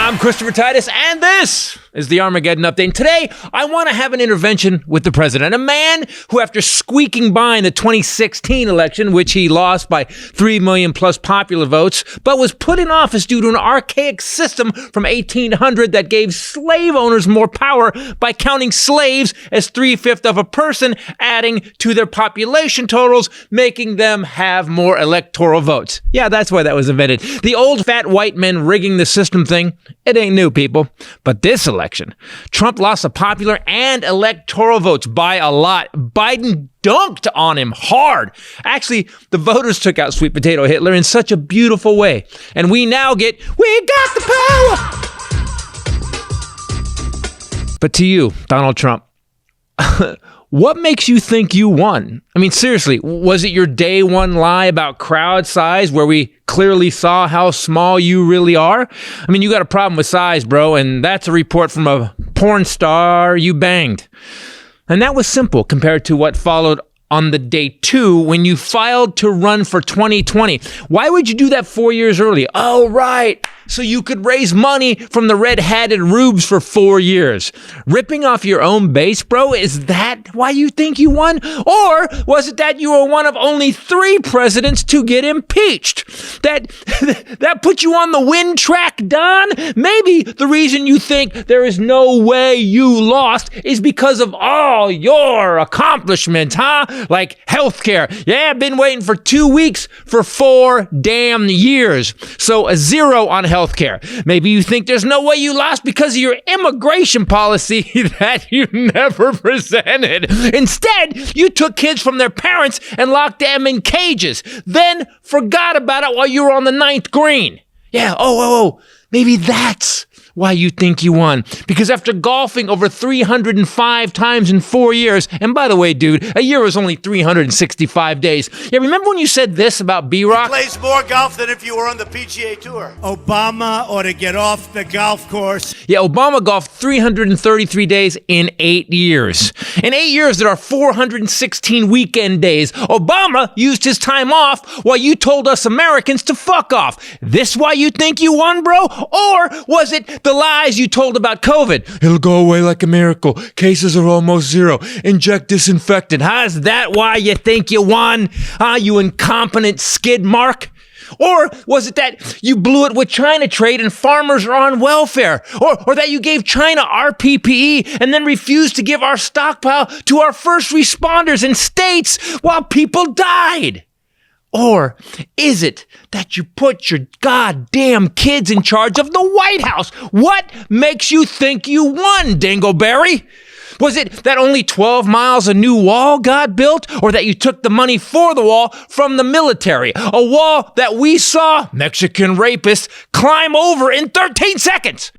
I'm Christopher Titus, and this is the Armageddon Update. And today, I want to have an intervention with the president, a man who, after squeaking by in the 2016 election, which he lost by 3 million plus popular votes, but was put in office due to an archaic system from 1800 that gave slave owners more power by counting slaves as 3/5 of a person, adding to their population totals, making them have more electoral votes. Yeah, that's why that was invented. The old fat white men rigging the system thing, it ain't new, people. But this election, Trump lost the popular and electoral votes by a lot. Biden dunked on him hard. Actually, the voters took out sweet potato Hitler in such a beautiful way. And we now get, we got the power! But to you, Donald Trump, what makes you think you won? I mean, seriously, was it your day one lie about crowd size where we clearly saw how small you really are? I mean, you got a problem with size, bro, and that's a report from a porn star you banged. And that was simple compared to what followed on the day two when you filed to run for 2020. Why would you do that 4 years early? Oh, right. So you could raise money from the red-hatted rubes for 4 years. Ripping off your own base, bro? Is that why you think you won? Or was it that you were one of only 3 presidents to get impeached? That put you on the win track, Don? Maybe the reason you think there is no way you lost is because of all your accomplishments, huh? Like healthcare. Yeah, I've been waiting for 2 weeks for 4 damn years. So a 0 on healthcare. Maybe you think there's no way you lost because of your immigration policy that you never presented. Instead, you took kids from their parents and locked them in cages, then forgot about it while you were on the 9th green. Yeah, maybe that's why you think you won. Because after golfing over 305 times in 4 years, and by the way, dude, a year was only 365 days. Yeah, remember when you said this about B-Rock? He plays more golf than if you were on the PGA Tour. Obama ought to get off the golf course. Yeah, Obama golfed 333 days in 8 years. In 8 years, there are 416 weekend days. Obama used his time off while you told us Americans to fuck off. This why you think you won, bro? Or was it the lies you told about COVID? It'll go away like a miracle. Cases are almost 0. Inject disinfectant. Is that why you think you won? You incompetent skid mark? Or was it that you blew it with China trade and farmers are on welfare? Or that you gave China our PPE and then refused to give our stockpile to our first responders in states while people died? Or is it that you put your goddamn kids in charge of the White House? What makes you think you won, Dingleberry? Was it that only 12 miles of new wall got built? Or that you took the money for the wall from the military? A wall that we saw Mexican rapists climb over in 13 seconds.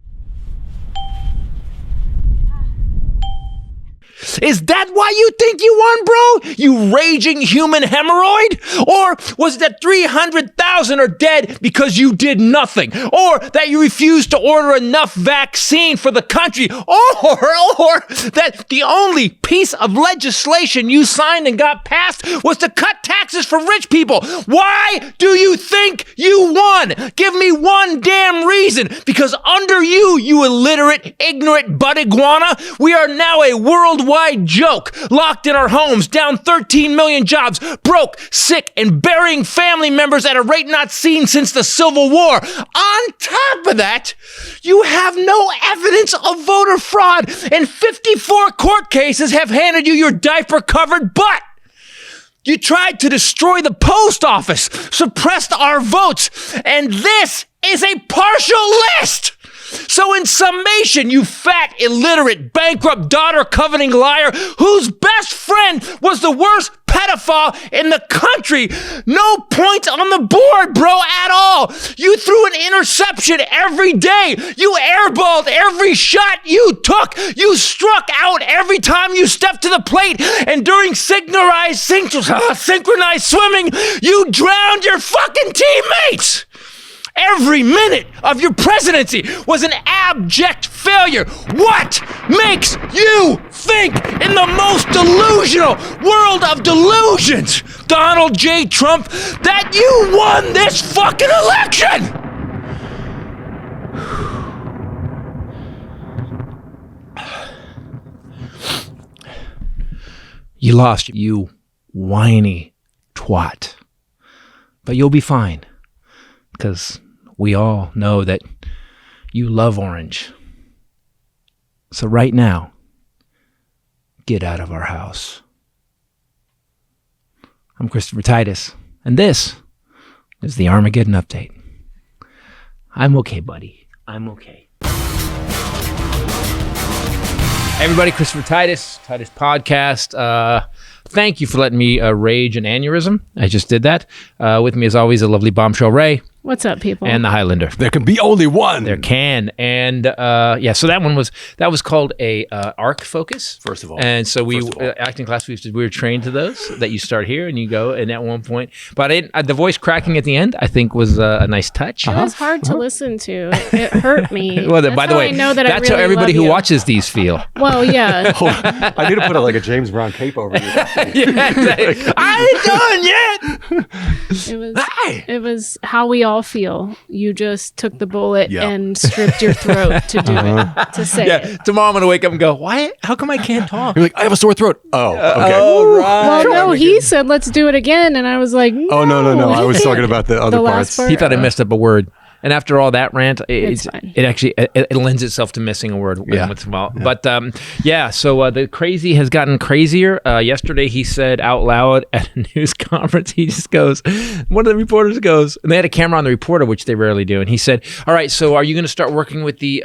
Is that why you think you won, bro? You raging human hemorrhoid? Or was it that 300,000 are dead because you did nothing? Or that you refused to order enough vaccine for the country? Or that the only piece of legislation you signed and got passed was to cut taxes for rich people? Why do you think you won? Give me one damn reason. Because under you, you illiterate, ignorant butt iguana, we are now a worldwide joke, locked in our homes, down 13 million jobs, broke, sick, and burying family members at a rate not seen since the Civil War. On top of that, you have no evidence of voter fraud, and 54 court cases have handed you your diaper-covered butt. You tried to destroy the post office, suppressed our votes, and this is a partial list. So in summation, you fat, illiterate, bankrupt, daughter-coveting liar whose best friend was the worst pedophile in the country. No points on the board, bro, at all. You threw an interception every day. You airballed every shot you took. You struck out every time you stepped to the plate. And during synchronized swimming, you drowned your fucking teammates. Every minute of your presidency was an abject failure. What makes you think in the most delusional world of delusions, Donald J. Trump, that you won this fucking election? You lost, you whiny twat. But you'll be fine, because we all know that you love orange. So right now, get out of our house. I'm Christopher Titus, and this is the Armageddon Update. I'm okay, buddy. I'm okay. Hey everybody, Christopher Titus Podcast. Thank you for letting me rage an aneurysm. I just did that. With me, as always, a lovely Bombshell Ray. What's up, people? And the Hylinder. There can be only one. There can. And so that was called a arc focus. First of all. And so we, acting class, we were trained to those, that you start here and you go, and at one point, but the voice cracking at the end, I think was a nice touch. It was hard to listen to. It hurt me. Well, by the way, I know that that's I really how everybody love who you. watches these feel. Well, yeah. I need to put like a James Brown cape over you. Yeah, exactly. I ain't done yet. It was how we all feel. You just took the bullet Yeah. and stripped your throat to do it, to say it. Tomorrow I'm going to wake up and go, why? How come I can't talk? You're like, I have a sore throat. Oh, okay. Oh, right. Well, no, he said, let's do it again. And I was like, Oh, no. I was talking about the other The parts. last part. He thought I messed up a word. And after all that rant, It's fine. it actually it lends itself to missing a word Yeah. once in a while. But so the crazy has gotten crazier. Yesterday he said out loud at a news conference, he just goes, one of the reporters goes, and they had a camera on the reporter, which they rarely do, and he said, all right, so are you going to start working with the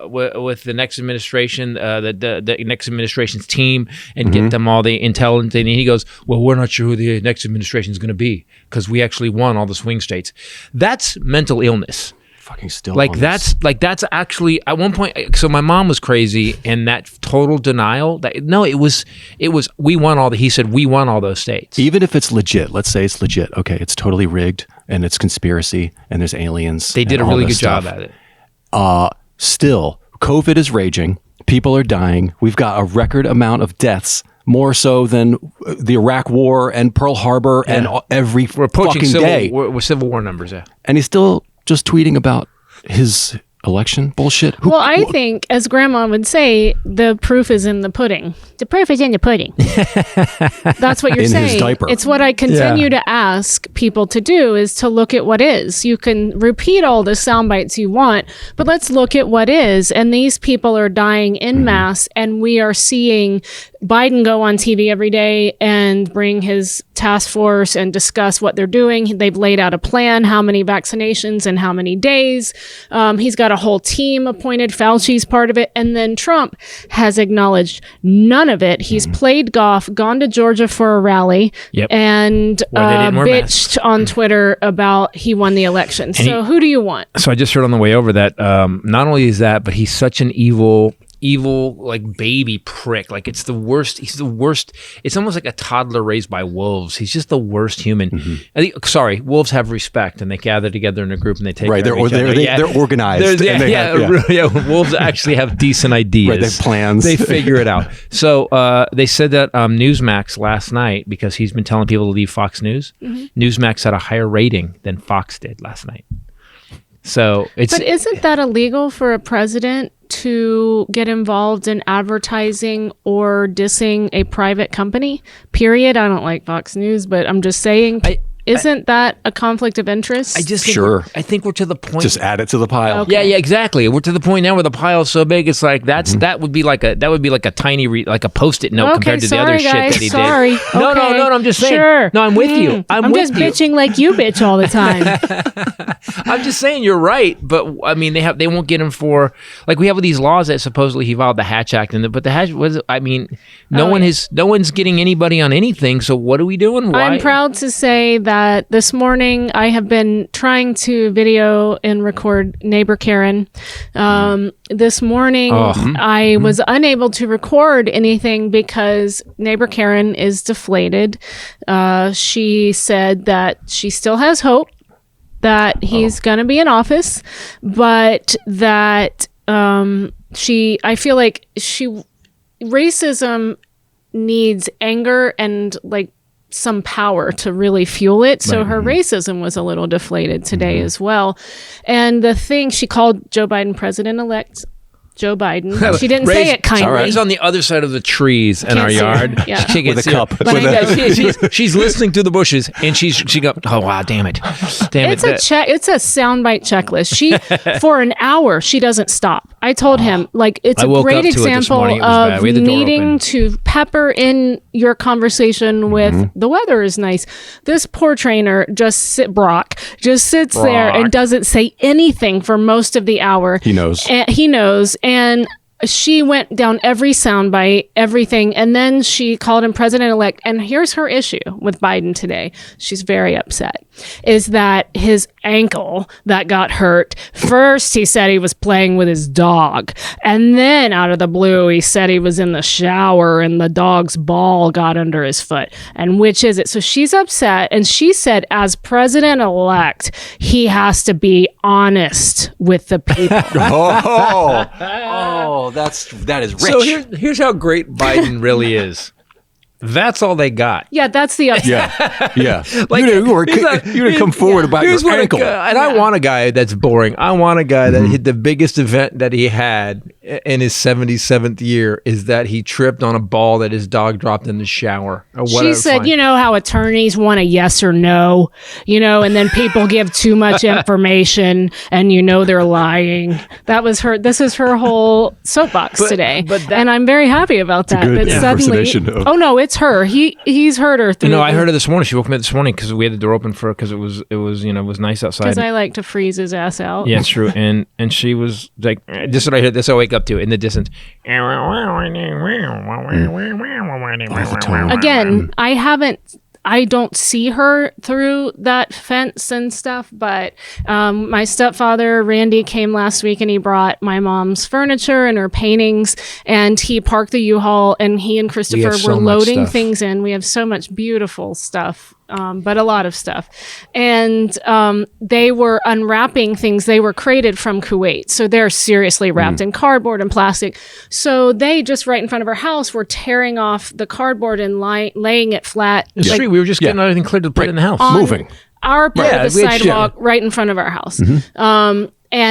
with the next administration, the next administration's team, and get them all the intelligence? And he goes, well, we're not sure who the next administration is going to be, because we actually won all the swing states. That's mental illness. Fucking still. Like on this. that's actually at one point. So my mom was crazy, and that total denial. We won all the. He said we won all those states. Even if it's legit, let's say it's legit. Okay, it's totally rigged and it's conspiracy and there's aliens. They did and a all really this good job stuff. at it. Still, COVID is raging. People are dying. We've got a record amount of deaths, more so than the Iraq War and Pearl Harbor and every We're approaching fucking day. we're Civil War numbers. Yeah. And he's still just tweeting about his election bullshit. Well, I think, as Grandma would say, the proof is in the pudding. The proof is in the pudding. That's what you're In saying. his diaper. It's what I continue to ask people to do, is to look at what is. You can repeat all the sound bites you want, but let's look at what is. And these people are dying en masse, and we are seeing Biden go on TV every day and bring his task force and discuss what they're doing. They've laid out a plan, how many vaccinations and how many days. He's got a whole team appointed. Fauci's part of it. And then Trump has acknowledged none of it. He's played golf, gone to Georgia for a rally, Yep. and Where they didn't wear bitched on Twitter about he won the election. So who do you want? So I just heard on the way over that not only is that, but he's such an evil like baby prick. Like it's the worst. He's the worst. It's almost like a toddler raised by wolves. He's just the worst human. I think, sorry, wolves have respect, and they gather together in a group and they take Right, care of each other. they're organized. They're- and they have- wolves actually have decent ideas. Right, they have plans. They figure it out. So they said that Newsmax last night, because he's been telling people to leave Fox News, Newsmax had a higher rating than Fox did last night. So it's. But isn't that illegal for a president to get involved in advertising or dissing a private company? Period. I don't like Fox News, but I'm just saying, isn't that a conflict of interest? I just think Sure. I think we're to the point. Just add it to the pile. Okay. Yeah, exactly. We're to the point now where the pile is so big. It's like that would be like a tiny like a Post-it note compared to the other shit that he sorry. did. No, I'm just saying. Sure. No, I'm with you. I'm with just you. bitching like you bitch all the time. I'm just saying you're right, but I mean they won't get him for, like, we have these laws that supposedly he filed the Hatch Act, but the Hatch was, I mean, no one's getting anybody on anything. So what are we doing? Why? I'm proud to say that this morning I have been trying to video and record neighbor Karen. This morning I was unable to record anything because neighbor Karen is deflated. She said that she still has hope that he's going to be in office, but that I feel like racism needs anger and like some power to really fuel it. So her racism was a little deflated today as well. And the thing, she called Joe Biden president-elect Joe Biden. She didn't say it kindly. She's on the other side of the trees in our see her. yard. Yeah. She With a cup. But I know. she's listening to the bushes, and she go, oh wow, damn it. It's a soundbite checklist. She for an hour she doesn't stop. I told him it's I a woke great up to it this example morning. It was bad. of We had the door needing open. to pepper in your conversation with the weather is nice. This poor trainer just sits there and doesn't say anything for most of the hour. He knows. He knows. And she went down every soundbite, everything, and then she called him president-elect. And here's her issue with Biden today. She's very upset, is that his ankle that got hurt, first he said he was playing with his dog, and then out of the blue he said he was in the shower and the dog's ball got under his foot. And which is it? So she's upset, and she said as president-elect, he has to be honest with the people. That is rich. So here's how great Biden really is. That's all they got. Yeah, that's the upset. Yeah. You didn't come forward about Here's your what ankle. I want a guy that's boring. I want a guy that hit the biggest event that he had in his 77th year is that he tripped on a ball that his dog dropped in the shower. Or whatever. She said, you know how attorneys want a yes or no, and then people give too much information and they're lying. That was her. This is her whole soapbox today. And I'm very happy about that. good That suddenly, impersonation of- oh no, it's her. He's heard her through. No, I heard her this morning. She woke me up this morning because we had the door open because it was nice outside. Because I like to freeze his ass out. Yeah, it's true. And she was like, this is what I heard. This I wake up to in the distance. Again, I don't see her through that fence and stuff, but my stepfather, Randy, came last week and he brought my mom's furniture and her paintings, and he parked the U-Haul, and he and Christopher so were much loading stuff. things in. We have so much beautiful stuff. But a lot of stuff. And they were unwrapping things. They were created from Kuwait. So they're seriously wrapped in cardboard and plastic. So they just right in front of our house were tearing off the cardboard and laying it flat. The street, we were just getting everything cleared to put it in the house. Moving. Our part of the we had sidewalk right in front of our house. And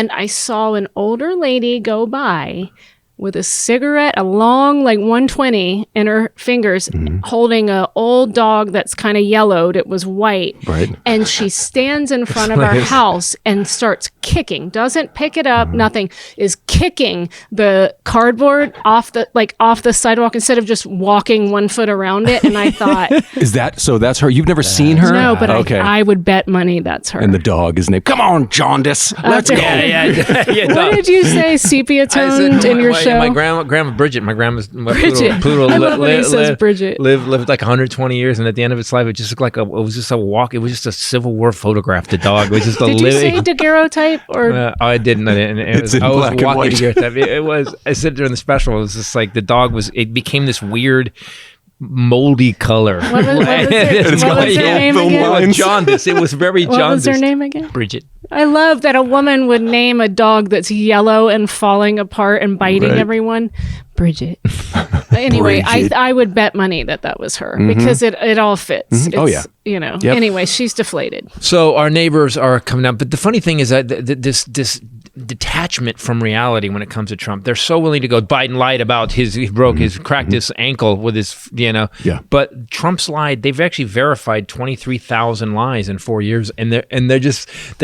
I saw an older lady go by with a cigarette, a long, 120 in her fingers, holding an old dog that's kind of yellowed. It was white. Right. And she stands in front of our house and starts kicking. Doesn't pick it up, nothing. Is kicking the cardboard off the sidewalk instead of just walking 1 foot around it. And I thought, Is that so? That's her. You've never seen her? no, but okay. I would bet money that's her. And the dog is named. Come on, Jaundice. Let's go. What did you say, sepia toned in your show? My grandma Bridget. My grandma's Bridget. poodle. I love when he says Bridget. Lived like 120 years, and at the end of its life, it just looked like it was just a walk. It was just a Civil War photograph. The dog. It was just a Did you living. say daguerreotype or? I didn't. It was, in I was black and walking white. daguerreotype. It was. I said during the special, it was just like the dog was. It became this weird, moldy color. What was her name film again? lines. Jaundice. It was very What jaundice. was her name again? Bridget. I love that a woman would name a dog that's yellow and falling apart and biting Right. everyone. Bridget. Anyway, Bridget. I would bet money that was her because it all fits. Oh, It's, Yep. Anyway, she's deflated. So our neighbors are coming out, but the funny thing is that this detachment from reality when it comes to Trump, they're so willing to go. Biden lied about he cracked his ankle with his, Yeah. But Trump's lied. They've actually verified 23,000 lies in 4 years, and they're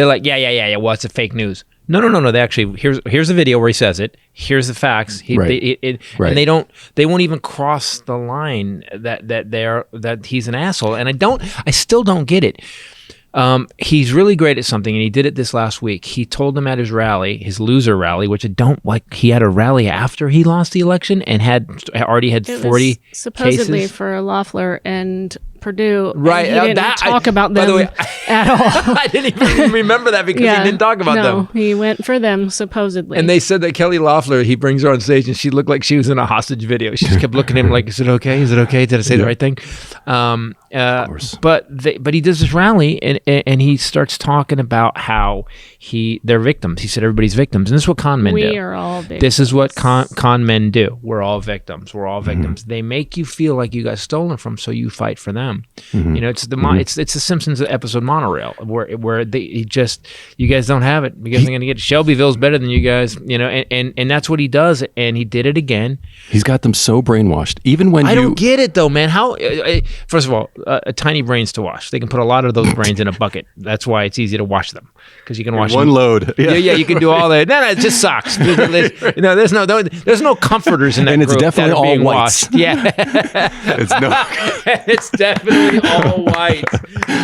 like, yeah. Well, it's a fake news. No. They actually here's the video where he says it. Here's the facts. Right. And they won't even cross the line that he's an asshole. And I still don't get it. He's really great at something, and he did it this last week. He told them at his rally, his loser rally, which I don't like. He had a rally after he lost the election and already had It 40 was supposedly cases. for Loeffler and Purdue. Right, And he didn't talk about by them the way, at all. I didn't even remember that because he didn't talk about them. He went for them supposedly. And they said that Kelly Loeffler, he brings her on stage and she looked like she was in a hostage video. She just kept looking at him like, is it okay? Is it okay? Did I say the right thing? Of course. But he does this rally and he starts talking about how they're victims. He said everybody's victims. And this is what con men do. We are all victims. This is what con men do. We're all victims. We're all victims. They make you feel like you got stolen from, so you fight for them. them. It's it's the Simpsons episode Monorail where you guys don't have it. You guys are gonna get it. Shelbyville's better than you guys. And that's what he does, and he did it again. He's got them so brainwashed. Even when I don't get it though, man. How? First of all, tiny brains to wash. They can put a lot of those brains in a bucket. That's why it's easy to wash them, because you can wash one them. load. Yeah, you can do all that. No, it just sucks. There's no comforters in that And it's group definitely that are being all washed. whites. Yeah, it's definitely all white.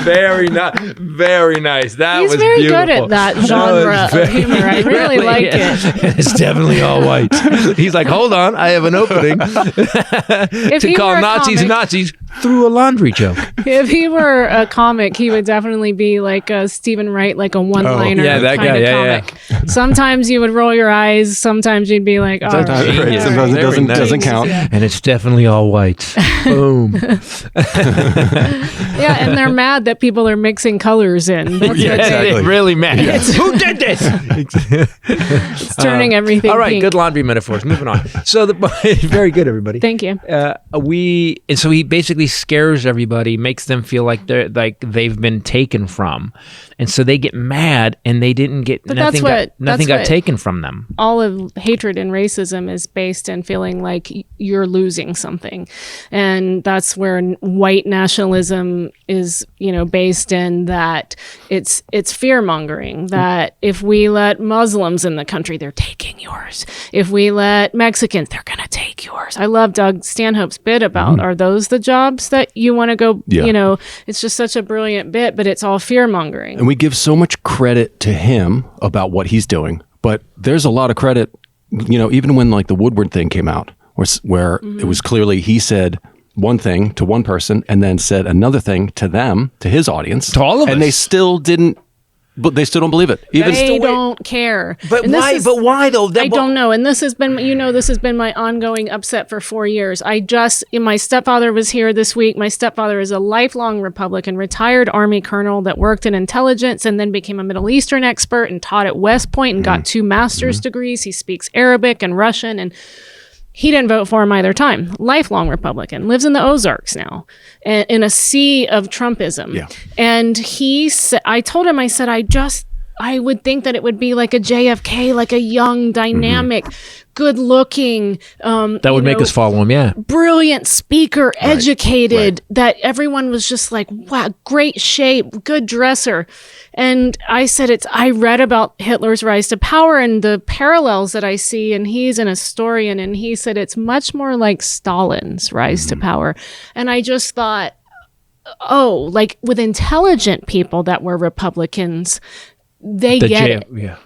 Very nice. Very nice. That He's was very beautiful. good at that genre of humor. I really like it. It's definitely all white. He's like, hold on, I have an opening If to he call were a Nazis comic- Nazis through a laundry joke. If he were a comic, he would definitely be like a Stephen Wright, like a one-liner yeah, that kind guy, of yeah, comic. Sometimes you would roll your eyes. Sometimes you'd be like, "Oh, Sometimes, right. right, sometimes it Very nice. doesn't count. Yeah. And it's definitely all white. Boom. yeah," and they're mad that people are mixing colors in. That's Yeah, what they- exactly. they're really mad. Who did this? It's turning everything. All right, pink. good laundry metaphors. Moving on. So very good, everybody. Thank you. And so he basically scares everybody, makes them feel like they've been taken from, and so they get mad, and they didn't get But nothing. Nothing got taken from them. All of hatred and racism is based in feeling like you're losing something, and that's where white nationalism is, based in that it's fear mongering. That if we let Muslims in the country, they're taking yours. If we let Mexicans, they're gonna take yours. I love Doug Stanhope's bit about are those the jobs that you want to go? Yeah. It's just such a brilliant bit, but it's all fear mongering. And we give so much credit to him about what he's doing, but there's a lot of credit, even when like the Woodward thing came out, where it was clearly he said one thing to one person and then said another thing to them, to his audience, To all of and us. they still didn't. But they still don't believe it. Even They don't care. But And this why? is- But why though? I don't know. And this has been, this has been my ongoing upset for 4 years. My stepfather was here this week. My stepfather is a lifelong Republican, retired Army colonel that worked in intelligence and then became a Middle Eastern expert and taught at West Point and got 2 master's degrees. He speaks Arabic and Russian, and he didn't vote for him either time. Lifelong Republican, lives in the Ozarks now, in a sea of Trumpism. Yeah. And I told him, I said, I would think that it would be like a JFK, like a young, dynamic, good-looking, That would make us follow him. Yeah. brilliant speaker, educated, that everyone was just like, wow, great shape, good dresser. And I said, I read about Hitler's rise to power and the parallels that I see, and he's an historian, and he said it's much more like Stalin's rise to power. And I just thought, oh, like with intelligent people that were Republicans, they get it. Yeah.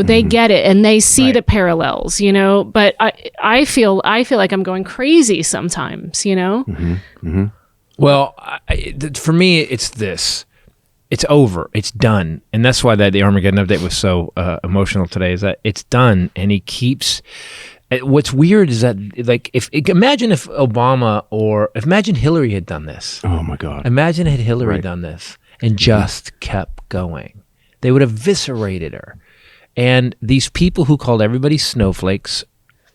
They get it and they see the parallels, but I feel like I'm going crazy sometimes, Well, for me, it's this. It's over. It's done. And that's why the Armageddon update was so emotional today, is that it's done. And he keeps... What's weird is that, like, imagine if Obama imagine Hillary had done this. Oh my God. Imagine had Hillary done this and just kept going. They would have eviscerated her. And these people who called everybody snowflakes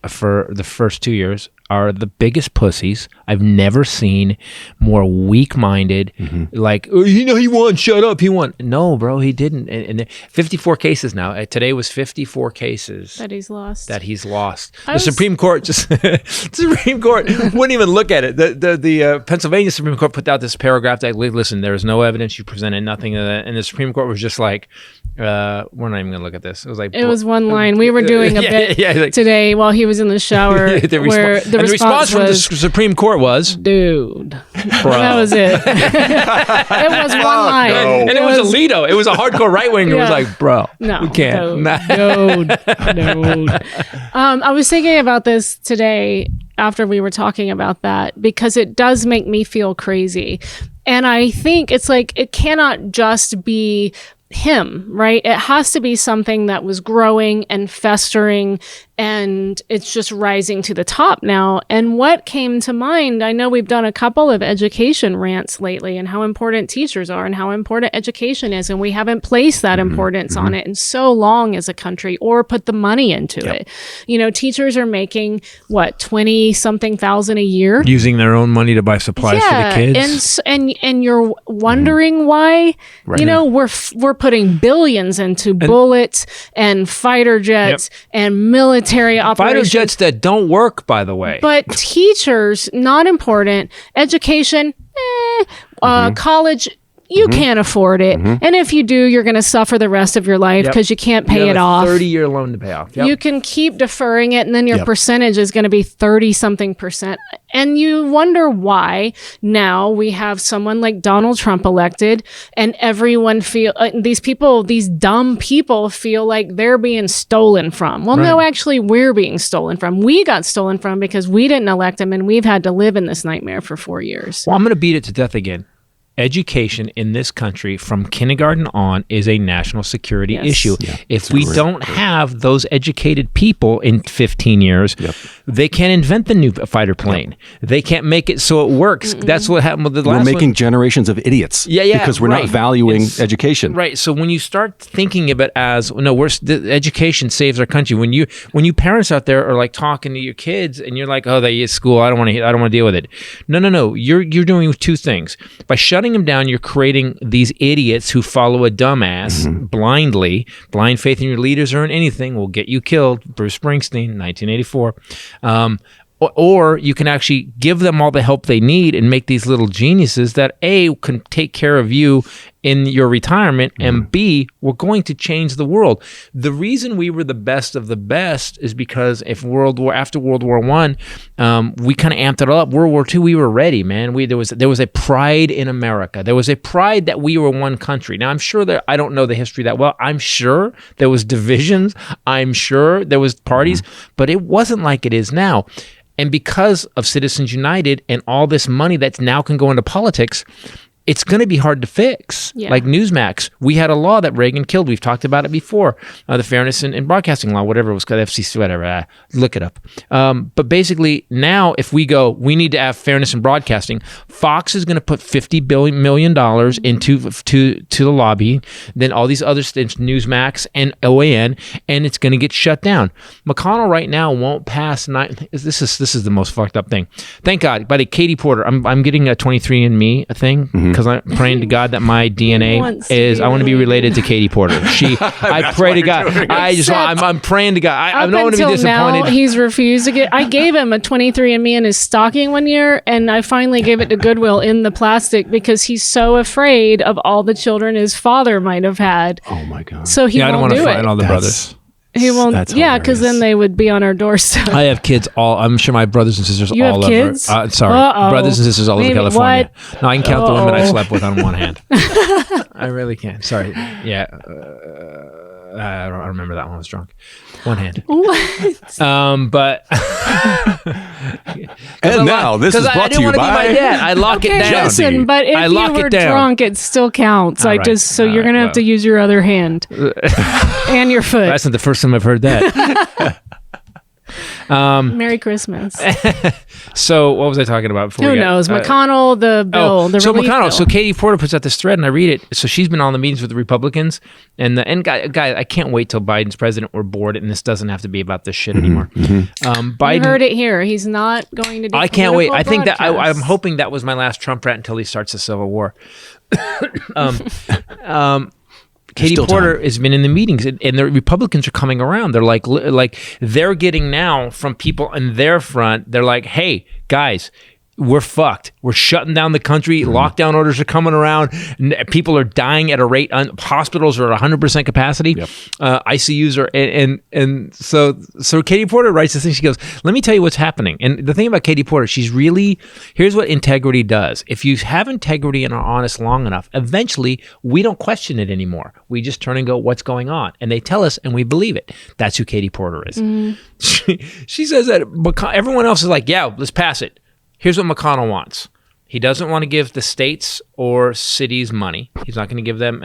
for the first 2 years are the biggest pussies I've never seen. More weak-minded, like, oh, he won, shut up, he won. No, bro, he didn't. And 54 cases now. Today was 54 cases that he's lost. The Supreme Court Supreme Court wouldn't even look at it. The Pennsylvania Supreme Court put out this paragraph that, listen, there is no evidence, you presented nothing of that. And the Supreme Court was just like, we're not even going to look at this. It was like... It was one line. We were doing a bit like, today while he was in the shower the where the response from the was, Supreme Court was, dude. bro. That was it. It was one line. And it was Alito. It was a hardcore right winger. It was Yeah. like, bro, No, we can't. dude. I was thinking about this today after we were talking about that, because it does make me feel crazy. And I think it's like, it cannot just be him, right? It has to be something that was growing and festering and it's just rising to the top now. And what came to mind, I know we've done a couple of education rants lately and how important teachers are and how important education is. And we haven't placed that importance on it in so long as a country or put the money into it. You know, teachers are making what, 20 something thousand a year? Using their own money to buy supplies for the kids. And you're wondering why, Right. you know, we're putting billions into bullets and fighter jets and military operations. Fighter jets that don't work, by the way. But teachers, not important. Education, college, you can't afford it. And if you do, you're going to suffer the rest of your life because you can't pay You have it a off. 30-year loan to pay off. Yep. You can keep deferring it, and then your percentage is going to be 30-something%. And you wonder why now we have someone like Donald Trump elected, and everyone these dumb people feel like they're being stolen from. Well, no, actually, we're being stolen from. We got stolen from because we didn't elect him, and we've had to live in this nightmare for 4 years. Well, I'm going to beat it to death again. Education in this country from kindergarten on is a national security issue. If we don't have those educated people in 15 years, they can't invent the new fighter plane. They can't make it so it works. That's what happened with the last one. We're making generations of idiots because we're not valuing education. Right. So when you start thinking of it as, no, the education saves our country. When you parents out there are like talking to your kids and you're like, oh, they use school, I don't want to deal with it. No. You're doing two things. By shutting them down, you're creating these idiots who follow a dumbass blindly. Blind faith in your leaders or in anything will get you killed. Bruce Springsteen, 1984. Or you can actually give them all the help they need and make these little geniuses that A, can take care of you in your retirement, and B, we're going to change the world. The reason we were the best of the best is because after World War I, we kind of amped it up. World War II, we were ready, man. There was a pride in America. There was a pride that we were one country. Now, I'm sure that I don't know the history that well. I'm sure there was divisions. I'm sure there was parties, but it wasn't like it is now. And because of Citizens United and all this money that now can go into politics, it's going to be hard to fix. Like Newsmax, we had a law that Reagan killed. We've talked about it before. The Fairness in Broadcasting Law, whatever it was called, FCC, whatever. Look it up. But basically, now if we need to have fairness in broadcasting, Fox is going to put $50 million into the lobby. Then all these other states, Newsmax and OAN, and it's going to get shut down. McConnell right now won't pass. This is the most fucked up thing. Thank God. By the Katie Porter, I'm getting a 23andMe thing. Because I'm praying to God that my DNA is, I want to be related to Katie Porter. I pray to God. I'm praying to God. I don't want to be disappointed. Now, he's refused to get. I gave him a 23andMe in his stocking one year, and I finally gave it to Goodwill in the plastic because he's so afraid of all the children his father might have had. Oh my God. So he I don't won't want to do find it. all the brothers. He won't. That's because then they would be on our doorstep. I have kids I'm sure my brothers and sisters You all have kids? over. Uh-oh. Brothers and sisters all over Maybe- California. No, I can count the women I Uh-oh. slept with on one hand. I really can. Sorry. Yeah. I don't remember that one. I was drunk. One hand. What? But And now this is I brought to didn't you want to be my by. dad. I lock it down. Listen, but if I you lock were it down. drunk, it still counts. All right. You're gonna have to use your other hand and your foot. That's not the first time I've heard that. Merry Christmas. So what was I talking about before? Who knows? McConnell, the bill, the so relief McConnell. bill. So Katie Porter puts out this thread, and I read it. So she's been on the meetings with the Republicans, and guy, I can't wait till Biden's president. We're bored, and this doesn't have to be about this shit anymore. Biden. You heard it here. He's not going to do I can't wait. I think that I'm broadcasts. hoping that was my last Trump rant until he starts the Civil War. Katie Still Porter time. has been in the meetings, and the Republicans are coming around. They're like they're getting now from people in their front. They're like, hey, guys, we're fucked. We're shutting down the country. Lockdown orders are coming around. People are dying at a rate. Hospitals are at 100% capacity. ICUs are, and so Katie Porter writes this thing. She goes, "Let me tell you what's happening." And the thing about Katie Porter, here's what integrity does. If you have integrity and are honest long enough, eventually we don't question it anymore. We just turn and go, "What's going on?" And they tell us, and we believe it. That's who Katie Porter is. She says that everyone else is like, "Yeah, let's pass it." Here's what McConnell wants. He doesn't want to give the states or cities money. He's not going to give them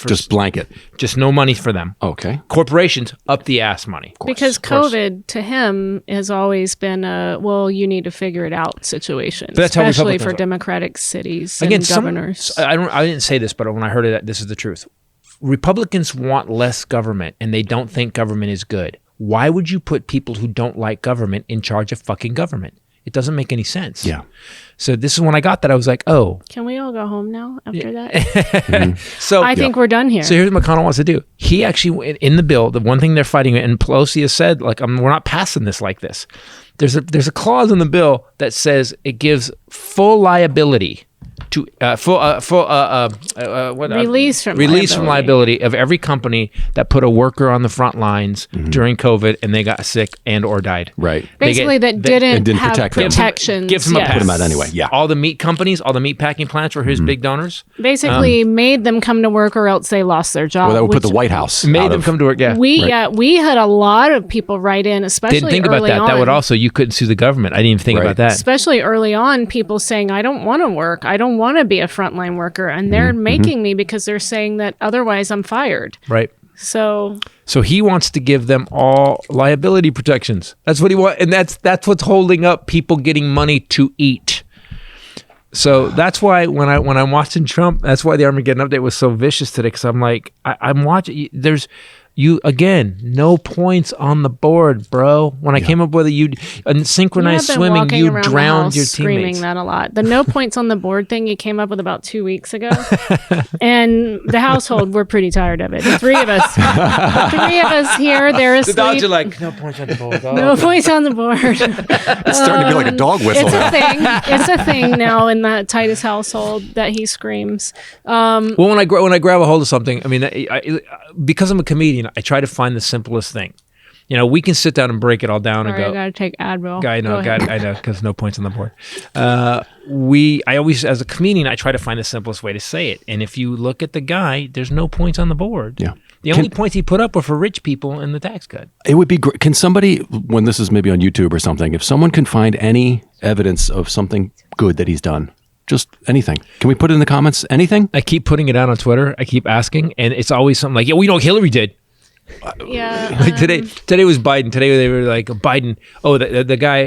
Just blanket. just no money for them. Okay. Corporations up the ass money. Because COVID to him has always been a, well, you need to figure it out situation, But that's how especially Republicans for are. Democratic cities and governors. I didn't say this, but when I heard it, this is the truth. Republicans want less government, and they don't think government is good. Why would you put people who don't like government in charge of fucking government? It doesn't make any sense. Yeah. So this is when I got that. I was like, oh. Can we all go home now after that? So I think we're done here. So here's what McConnell wants to do. He actually, in the bill, the one thing they're fighting, and Pelosi has said, like, we're not passing this like this. There's a clause in the bill that says it gives full liability to Release from liability of every company that put a worker on the front lines during COVID and they got sick and or died. Right. Basically, that didn't have protect them. protections. Gives them a pass. Put them out anyway. Yeah. All the meat companies, all the meat packing plants were his big donors. Basically, made them come to work, or else they lost their job. Well, that would put which the White House Made out them of- come to work. Yeah. we had a lot of people write in, especially Didn't think about early that. on. That would also, you couldn't sue the government. I didn't even think Right. about that. Especially early on, people saying, I don't want to work. I don't want to be a frontline worker. And they're making me because they're saying that otherwise I'm fired. Right. So So he wants to give them all liability protections. That's what he wants, and that's what's holding up people getting money to eat. So that's why when I'm watching Trump, that's why the Armageddon update was so vicious today. Because I'm like, I'm watching. There's you again, no points on the board, bro. When I came up with synchronized you have been swimming, walking you around the drowned house your screaming teammates. that a lot. The no points on the board thing you came up with about 2 weeks ago, and the household we're pretty tired of it. The three of us here, they're asleep. The dogs are like, no points on the board. Oh. No points on the board. It's starting to be like a dog whistle. It's a thing. It's a thing now in that Titus household that he screams. Well, when I grab a hold of something, I mean, I because I'm a comedian, I try to find the simplest thing. You know, we can sit down and break it all down Sorry, and I go. gotta take Advil. I know, Go ahead. I know, because no points on the board. I always, as a comedian, I try to find the simplest way to say it. And if you look at the guy, there's no points on the board. Yeah. The only points he put up were for rich people in the tax cut. It would be great. Can somebody, when this is maybe on YouTube or something, if someone can find any evidence of something good that he's done, just anything, can we put it in the comments? Anything? I keep putting it out on Twitter. I keep asking, and it's always something like, yeah, we know what Hillary did. Yeah. Like today was Biden. Today they were like Biden. Oh, the guy.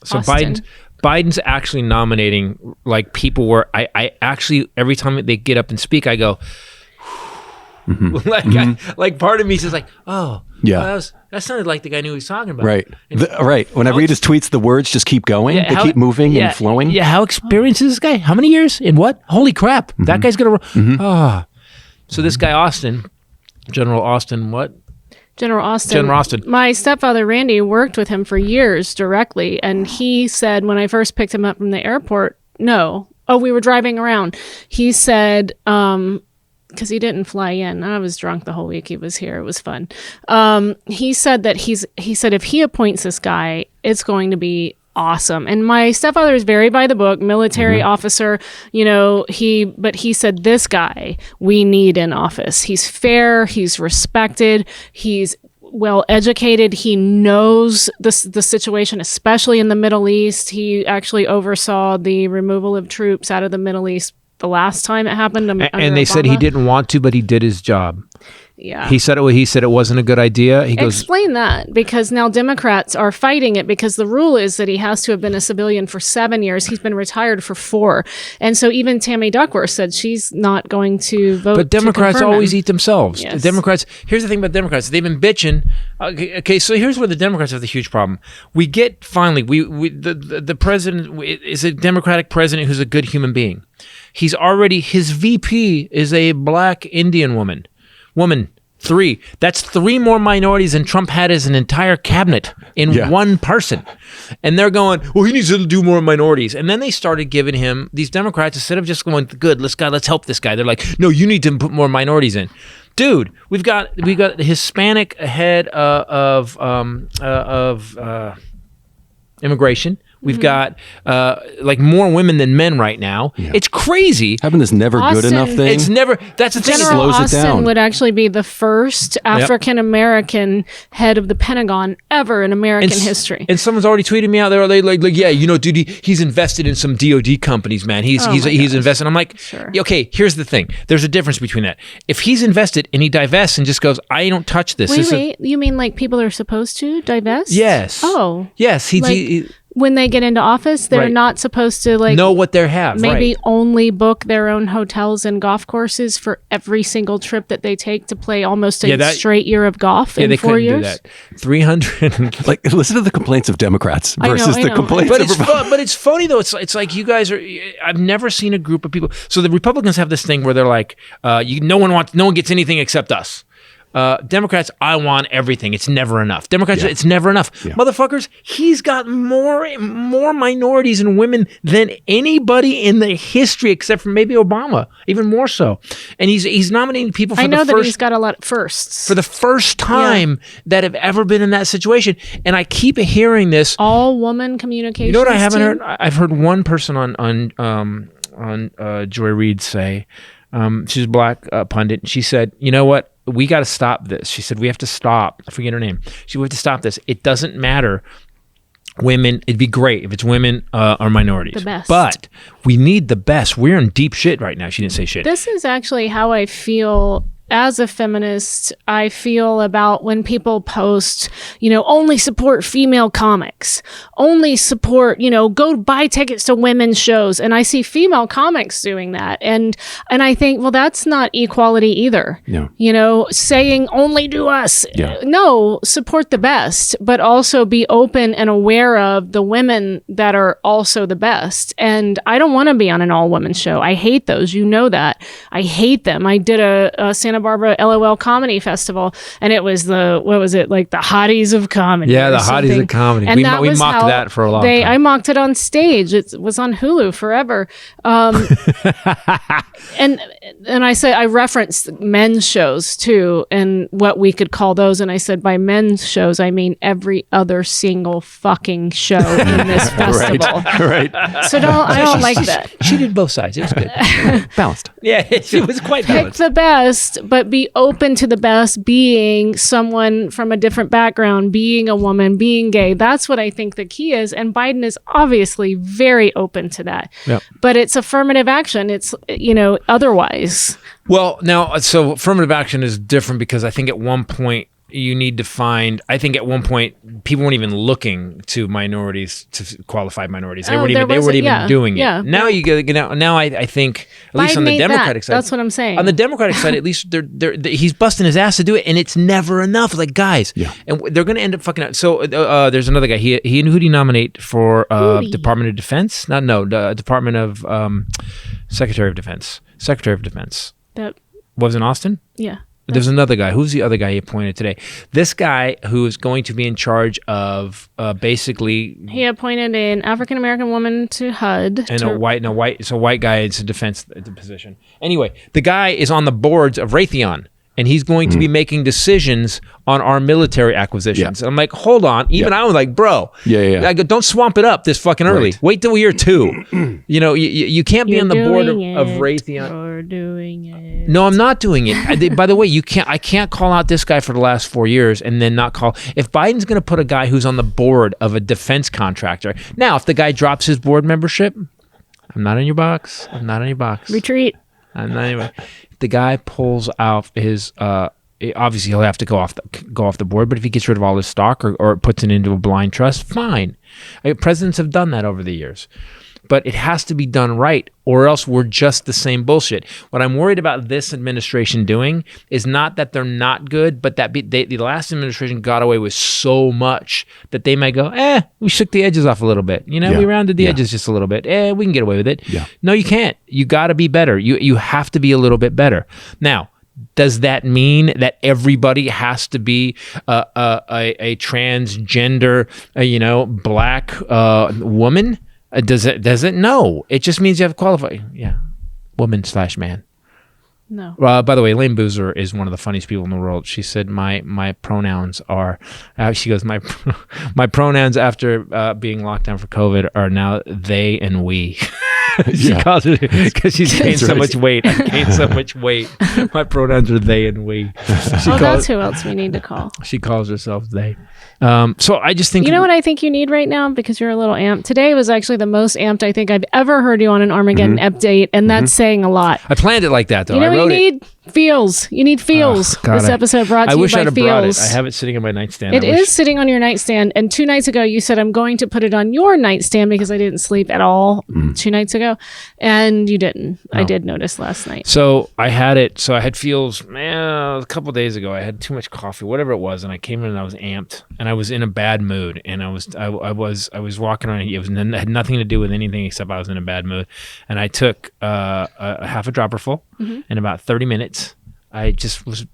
So Austin. Biden's actually nominating like people where I actually every time they get up and speak, I go. Like part of me says like, oh Yeah. well, that sounded like the guy knew he was talking about. Right. And Right. When I read his tweets, the words just keep going. Yeah, They keep moving and flowing. Yeah, how experienced is this guy? How many years? In what? Holy crap! That guy's gonna. So this guy Austin, General Austin, what? General Austin. General Austin. My stepfather, Randy, worked with him for years directly. And he said when I first picked him up from the airport, we were driving around. He said, because he didn't fly in. I was drunk the whole week he was here. It was fun. He said that he said if he appoints this guy, it's going to be awesome. And my stepfather is very by the book, military officer, but he said this guy we need in office. He's fair, he's respected, he's well educated, he knows the situation, especially in the Middle East. He actually oversaw the removal of troops out of the Middle East the last time it happened. And they said he didn't want to, but he did his job. Yeah. He said it wasn't a good idea. He goes, Explain that, because now Democrats are fighting it because the rule is that he has to have been a civilian for 7 years. He's been retired for 4. And so even Tammy Duckworth said she's not going to vote. but Democrats to confirm always him. eat themselves. Yes. Democrats, here's the thing about Democrats. They've been bitching. Okay, so here's where the Democrats have the huge problem. We get, finally, the president is a Democratic president who's a good human being. His VP is a black Indian woman. 3. That's 3 more minorities than Trump had as an entire cabinet in one person. And they're going, well, he needs to do more minorities. And then they started giving him, these Democrats, instead of just going, good, let's help this guy. They're like, no, you need to put more minorities in. Dude, we got the Hispanic head of immigration. We've got like more women than men right now. Yeah. It's crazy. Having this never good enough thing. It's never. That's the thing. General It slows it down. Austin would actually be the first African American head of the Pentagon ever in American history. And someone's already tweeted me out there. They like, yeah, you know, dude, he's invested in some DoD companies, man. He's invested. I'm like, sure. Okay, here's the thing. There's a difference between that. If he's invested and he divests and just goes, I don't touch this. Wait, you mean like people are supposed to divest? Yes. Oh. Yes. When they get into office, they're not supposed to like know what they have. Maybe only book their own hotels and golf courses for every single trip that they take to play almost a straight year of golf in 4 years. Do that. 300. Like, listen to the complaints of Democrats versus the complaints but of Republicans. But it's funny though. It's like you guys are. I've never seen a group of people. So the Republicans have this thing where they're like, no one gets anything except us. Democrats, I want everything. It's never enough. Democrats, it's never enough. Yeah. Motherfuckers, he's got more minorities and women than anybody in the history, except for maybe Obama, even more so. And he's nominating people for he's got a lot of firsts. For the first time that have ever been in that situation. And I keep hearing this. All woman communication. You know what I haven't heard? I've heard one person on Joy Reid say, she's a black pundit. She said, you know what? We got to stop this. She said, we have to stop. I forget her name. We have to stop this. It doesn't matter. Women, it'd be great if it's women or minorities. The best. But we need the best. We're in deep shit right now. She didn't say shit. This is actually how I feel as a feminist. I feel about when people post, only support female comics, only support, go buy tickets to women's shows. And I see female comics doing that. And I think, well, that's not equality either. Yeah. Saying only do us. Yeah. No, support the best, but also be open and aware of the women that are also the best. And I don't want to be on an all women show. I hate those. You know that. I hate them. I did a Santa Barbara LOL comedy festival, and it was the hotties of comedy. Yeah, the hotties of comedy. And we mocked that for a long time. I mocked it on stage. It was on Hulu forever. And I said, I referenced men's shows too, and what we could call those. And I said, by men's shows, I mean every other single fucking show in this festival. Right. So I don't like that. She did both sides. It was good. Balanced. Yeah, she was quite balanced. Pick the best, but be open to the best, being someone from a different background, being a woman, being gay. That's what I think the key is. And Biden is obviously very open to that. Yep. But it's affirmative action. It's, otherwise. Well, now, so affirmative action is different because I think at one point you need to find, I think at one point people weren't even looking to minorities, to qualified minorities. They weren't even doing it. Yeah. Now you get, now I think, at least on the Democratic side. That's what I'm saying. On the Democratic side, at least he's busting his ass to do it, and it's never enough. Like, guys, and they're going to end up fucking out. So there's another guy. Who did he nominate for Department of Defense? The Department of Secretary of Defense. Secretary of Defense. That was in Austin? Yeah. There's another guy. Who's the other guy he appointed today? This guy who is going to be in charge of basically. He appointed an African American woman to HUD. And a white guy is a defense position. Anyway, the guy is on the boards of Raytheon, and he's going to be making decisions on our military acquisitions. Yeah. I'm like, hold on. Even I was like, bro, I go, don't swamp it up this fucking early. Right. Wait till year 2. You can't be on the board of Raytheon. You're doing it. No, I'm not doing it. By the way, I can't call out this guy for the last 4 years and then not call. If Biden's going to put a guy who's on the board of a defense contractor. Now, if the guy drops his board membership, I'm not in your box. Retreat. I'm not anyway. The guy pulls out his obviously he'll have to go off the board, but if he gets rid of all his stock or puts it into a blind trust, fine. Presidents have done that over the years. But it has to be done right, or else we're just the same bullshit. What I'm worried about this administration doing is not that they're not good, but that the last administration got away with so much that they might go, we shook the edges off a little bit. We rounded the edges just a little bit. We can get away with it. Yeah. No, you can't. You got to be better. You have to be a little bit better. Now, does that mean that everybody has to be a transgender, black woman? Does it? No. It just means you have to qualify. Yeah. Woman/man. No. By the way, Elaine Boozer is one of the funniest people in the world. She said my pronouns are. She goes, my pronouns after being locked down for COVID are now they and we. She calls it because she's gained so much weight. I gained so much weight. My pronouns are they and we. That's who else we need to call. She calls herself they. So I just think you know what I think you need right now, because you're a little amped. Today was actually the most amped I think I've ever heard you on an Armageddon update, and that's saying a lot. I planned it like that though. You know, I wrote you need feels. You need feels. God, this episode brought to I you wish by I'd have brought it. Feels. I have it sitting on my nightstand. It is sitting on your nightstand. And 2 nights ago, you said, I'm going to put it on your nightstand because I didn't sleep at all 2 nights ago. And you didn't. No. I did notice last night. So I had it. So I had feels, a couple days ago. I had too much coffee, whatever it was. And I came in and I was amped. And I was in a bad mood. And I was walking around. It had nothing to do with anything except I was in a bad mood. And I took a half a dropper full in about 30 minutes. I was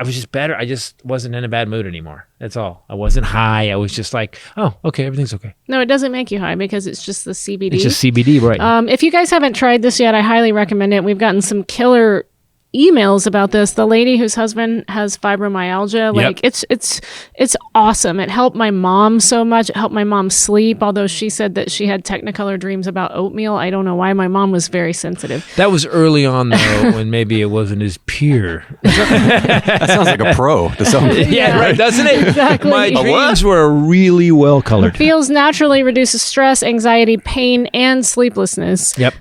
just better. I just wasn't in a bad mood anymore. That's all. I wasn't high. I was just like, oh, okay, everything's okay. No, it doesn't make you high because it's just the CBD. It's just CBD, right? If you guys haven't tried this yet, I highly recommend it. We've gotten some killer emails about this. The lady whose husband has fibromyalgia, like it's awesome. It helped my mom so much. It helped my mom sleep, although she said that she had technicolor dreams about oatmeal. I don't know why. My mom was very sensitive. That was early on though, when maybe it wasn't as pure. That sounds like a pro to somebody. Yeah, right, doesn't it? Exactly. My dreams were really well colored. Feels naturally reduces stress, anxiety, pain, and sleeplessness. Yep.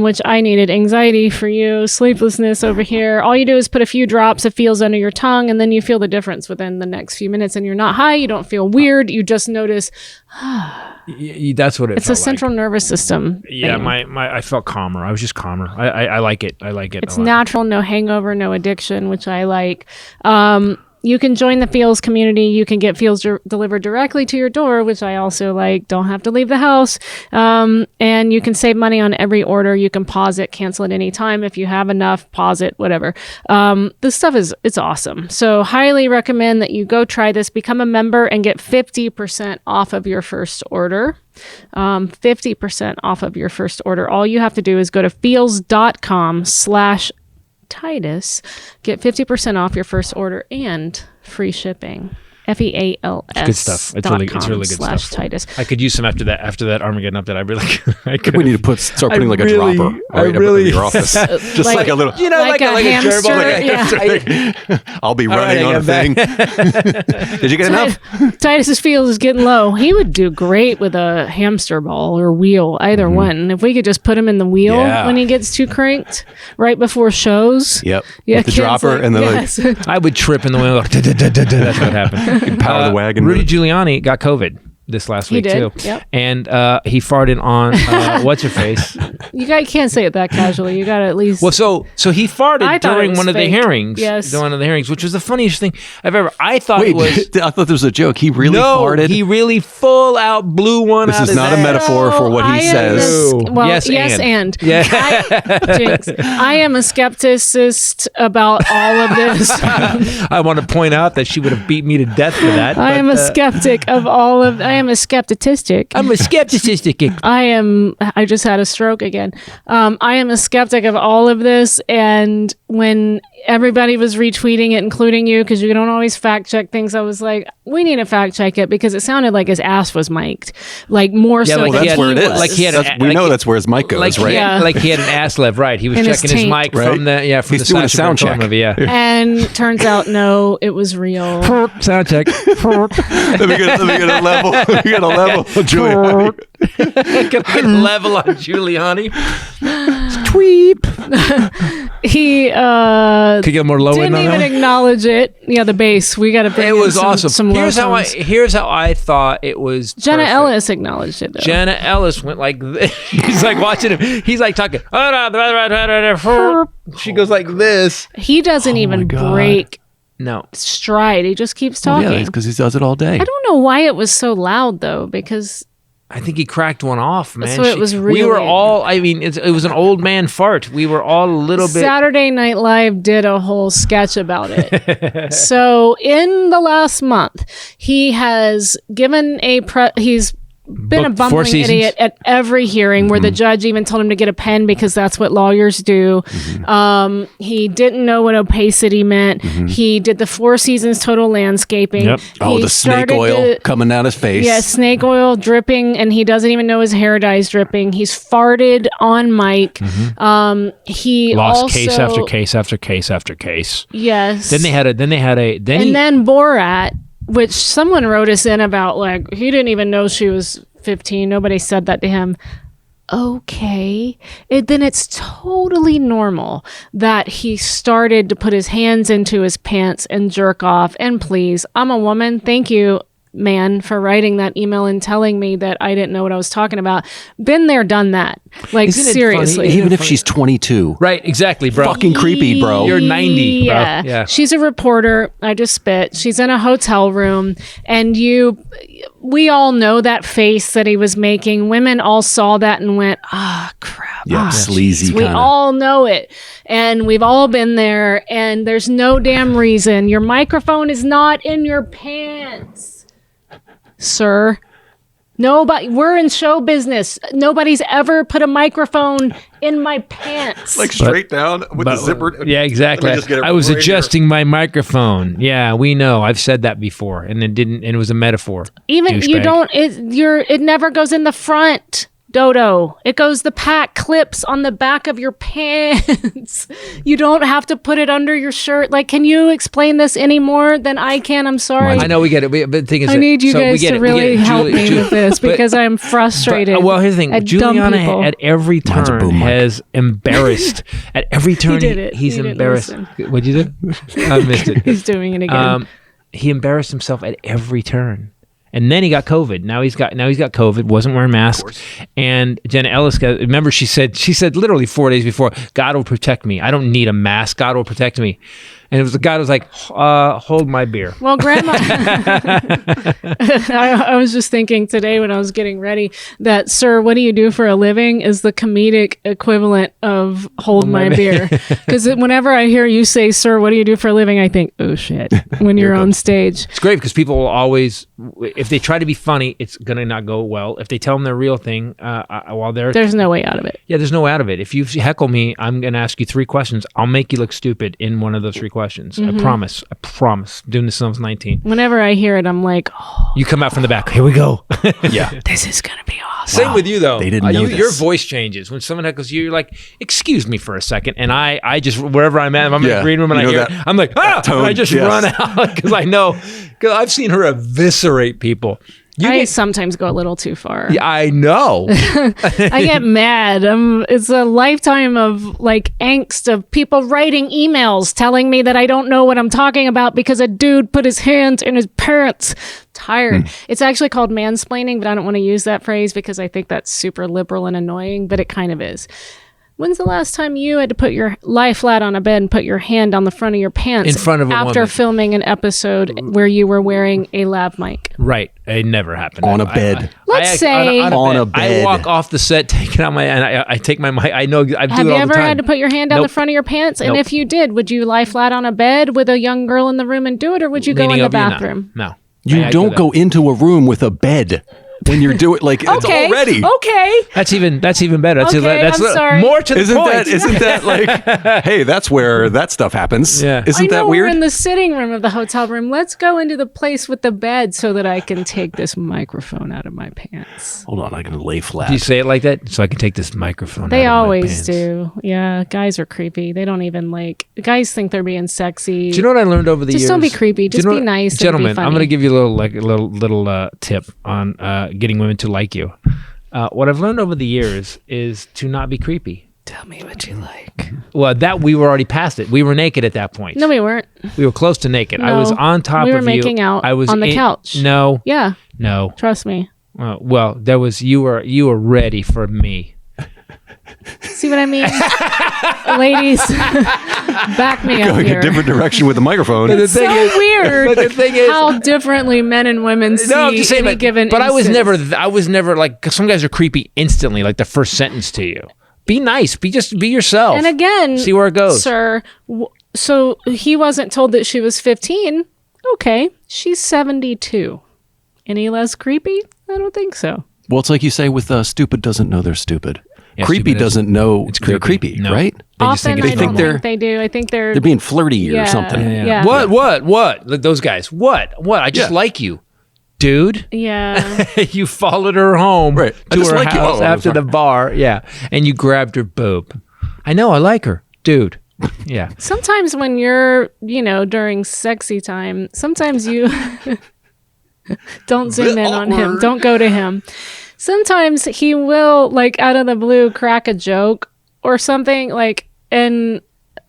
Which I needed. Anxiety for you, sleeplessness over here. All you do is put a few drops of Feels under your tongue, and then you feel the difference within the next few minutes, and you're not high. You don't feel weird. You just notice. That's what it's a central nervous system. Yeah, thing. I felt calmer. I was just calmer. I like it. I like it. It's natural, no hangover, no addiction, which I like. You can join the Feels community. You can get Feels delivered directly to your door, which I also like. Don't have to leave the house. And you can save money on every order. You can pause it, cancel it anytime. If you have enough, pause it, whatever. This stuff it's awesome. So highly recommend that you go try this, become a member, and get 50% off of your first order. 50% off of your first order. All you have to do is go to feels.com/Titus, get 50% off your first order and free shipping. FEALS. Good stuff. It's really good stuff. Titus. I could use some after that Armageddon update. I really could. We need to start putting a dropper in your office. Just like a little, like a hamster. I'll be running on a thing. Did you get enough? Titus's Feels is getting low. He would do great with a hamster ball or wheel, either one. If we could just put him in the wheel when he gets too cranked right before shows. Yep. Yeah, with the dropper and then I would trip in the wheel. That's what happened. Power the wagon. Rudy Giuliani got COVID this last week too. Yep. And he farted on what's her face. You guys can't say it that casually. You got to at least. Well, so he farted during one of the hearings. Yes. One of the hearings, which was the funniest thing I've ever. I thought it was. I thought there was a joke. He really farted. He really full out blew one. This is not a metaphor for what he says. Yes, and. Yeah. I am a skepticist about all of this. I want to point out that she would have beat me to death for that. I am a skeptic of all of. I am a skepticistic. I'm a skepticistic. I just had a stroke again. I am a skeptic of all of this, and when everybody was retweeting it, including you, because you don't always fact check things, I was like, we need to fact check it, because it sounded like his ass was mic'd, like more so. Well, that's where it is. Like he had we know that's where his mic goes, right? Yeah, like he had an ass left, right? He was checking his mic from the He's doing a sound check. Movie, and turns out no, it was real. Sound check. Let me get a level. Let me get a level. Giuliani. Get a level on Giuliani. Tweep. He could get more low didn't end on even that acknoge it. Yeah, the bass. We got to bring. It was awesome. Some here's how I thought it was. Jenna perfect. Ellis acknowledged it though. Jenna Ellis went like this. He's like watching him. He's like talking. She goes like this. He doesn't even break. No stride. He just keeps talking. Yeah, because he does it all day. I don't know why it was so loud though, because I think he cracked one off, man. So it was really. We were all. I mean, it was an old man fart. We were all a little bit. Saturday Night Live did a whole sketch about it. So in the last month, he has given he's been a Booked 4 bumbling seasons. idiot at every hearing where the judge even told him to get a pen because that's what lawyers do. He didn't know what opacity meant. He did the 4 seasons total landscaping. Yep. Oh, He the snake started oil coming out his face. Yeah, snake oil dripping, and he doesn't even know his hair dye is dripping. He's farted on mic. He Lost also, case after case after case after case. Yes. Then Borat, which someone wrote us in about, like, he didn't even know she was 15. Nobody said that to him. Okay. Then it's totally normal that he started to put his hands into his pants and jerk off. And please, I'm a woman. Thank you, man, for writing that email and telling me that I didn't know what I was talking about. Been there, done that. Like, Isn't it seriously. funny? Even if she's 22. Right, exactly, bro. Fucking creepy, bro. You're 90, bro. Yeah. Yeah. She's a reporter. I just spit. She's in a hotel room, and we all know that face that he was making. Women all saw that and went, crap. Yeah, sleazy We kind of. all know it. And we've all been there, and there's no damn reason. Your microphone is not in your pants, sir. Nobody, we're in show business. Nobody's ever put a microphone in my pants. Like straight down with the zipper. Yeah, exactly. Let me just get it I was right adjusting my microphone. Yeah, we know. I've said that before, and it didn't. And it was a metaphor. Even you douchebag. don't. It never goes in the front, Dodo. It goes the pack clips on the back of your pants. You don't have to put it under your shirt. Like, can you explain this any more than I can? I'm sorry. I know we get it. But the thing is, I need you so we guys get to it. We really get it. help me with this but- because I'm frustrated. But, well, here's the thing. at dumb Giuliani people. at every Mine's a turn boom mic. has embarrassed. At every turn, did it. he's He didn't embarrassed. listen. What'd you do? I missed it. He's doing it again. He embarrassed himself at every turn. And then he got COVID. Now he's got COVID. Wasn't wearing masks. And Jenna Ellis remember she said literally 4 days before, God will protect me. I don't need a mask. God will protect me. And it was the guy who was like, hold my beer. Well, Grandma, I was just thinking today when I was getting ready that, sir, what do you do for a living is the comedic equivalent of hold my beer. Because whenever I hear you say, sir, what do you do for a living? I think, oh, shit, when you're on stage. It's great because people will always, if they try to be funny, it's going to not go well. If they tell them the real thing while they're... There's no way out of it. Yeah, there's no way out of it. If you heckle me, I'm going to ask you 3 questions. I'll make you look stupid in one of those 3 questions. I promise. I'm doing this since I was 19. Whenever I hear it, I'm like, oh, You come out from the back. Here we go. Yeah. this is going to be awesome. Same with you, though. They didn't know Your this. voice changes. When someone heckles you, you're like, excuse me for a second. And I just, wherever I'm at, if I'm in Yeah. the green room and You I know hear it, that- I'm like, that tone, and I just yes. run out because I know, because I've seen her eviscerate people. I sometimes go a little too far. Yeah, I know. I get mad. It's a lifetime of like angst of people writing emails telling me that I don't know what I'm talking about because a dude put his hands in his pants. Tired. It's actually called mansplaining, but I don't want to use that phrase because I think that's super liberal and annoying, but it kind of is. When's the last time you had to put your lie flat on a bed and put your hand on the front of your pants In front of a after woman. filming an episode where you were wearing a lav mic? Right. It never happened. On a bed. Let's say- On a I bed. walk off the set, take it out I take my mic. I know I do Have it you all ever the time. had to put your hand down the Nope. front of your pants? And Nope. if you did, would you lie flat on a bed with a young girl in the room and do it, or would you go in Leaning the over you? No. bathroom? No. You I don't do go into a room with a bed when you're doing like it's Okay. already. Okay. That's even better. That's Okay, that's I'm sorry. more to the Isn't point. that like, hey, that's where that stuff happens? Yeah. Isn't I know that we're weird? in the sitting room of the hotel room. Let's go into the place with the bed so that I can take this microphone out of my pants. Hold on, I can lay flat. Do you say it like that so I can take this microphone? They out of my always pants? do. Yeah, guys are creepy. They don't even guys think they're being sexy. Do you know what I learned over the years? Just don't be creepy. Do you Just know be what- nice and be gentlemen. I'm funny. going to give you a little tip on getting women to like you. What I've learned over the years is to not be creepy. Tell me what you like. Well, that we were already past it. We were naked at that point. No, we weren't. We were close to naked. I No, was on top we were of making you. out I was on the couch. No, Yeah, no. trust me. Well, there was you were ready for me. See what I mean? Ladies, back me up Going here. a different direction with the microphone. The So thing is- weird but the thing is- how differently men and women see No, I'm just saying, any given but I was instance. never like, 'cause some guys are creepy instantly, like the first sentence to you. Be nice. Be yourself. And again, see where it goes. sir. So he wasn't told that she was 15. Okay, she's 72. Any less creepy? I don't think so. Well, it's like you say with stupid doesn't know they're stupid. Yeah, Creepy stupid doesn't know it's they're creepy, No. right? They just Often, think it's I don't normal. think they do. I think they're being flirty or something. Yeah. What? Look, those guys. What? I just like you, dude. Yeah. You followed her home Right. I to just her like you. house Oh, I'm after the sorry. bar. Yeah. And you grabbed her boob. I know. I like her, dude. Yeah. Sometimes when you're, during sexy time, sometimes you don't zoom in on him. Don't go to him. Sometimes he will, like, out of the blue, crack a joke or something, like,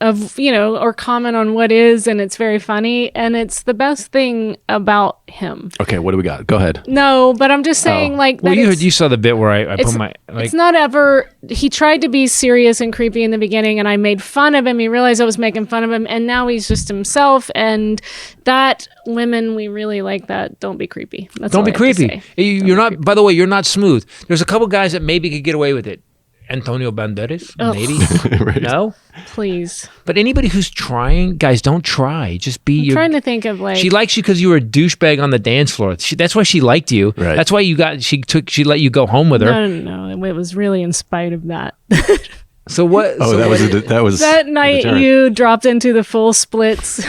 or comment on what is, and it's very funny, and it's the best thing about him. Okay, what do we got? Go ahead. No, but I'm just saying, like, Well, that it's- you saw the bit where I put it's- my it's not ever. He tried to be serious and creepy in the beginning, and I made fun of him. He realized I was making fun of him, and now he's just himself. And that women, we really like that. Don't be creepy. That's Don't all be I have to creepy. say. You're not. By the way, you're not smooth. There's a couple guys that maybe could get away with it. Antonio Banderas, maybe. Right. No, Please. but anybody who's trying, guys, don't try. Just be. I'm trying to think of like. She likes you because you were a douchebag on the dance floor. That's why she liked you. Right. That's why she let you go home with her. No. It was really in spite of that. So what? Oh, so that was That night deterrent. you dropped into the full splits.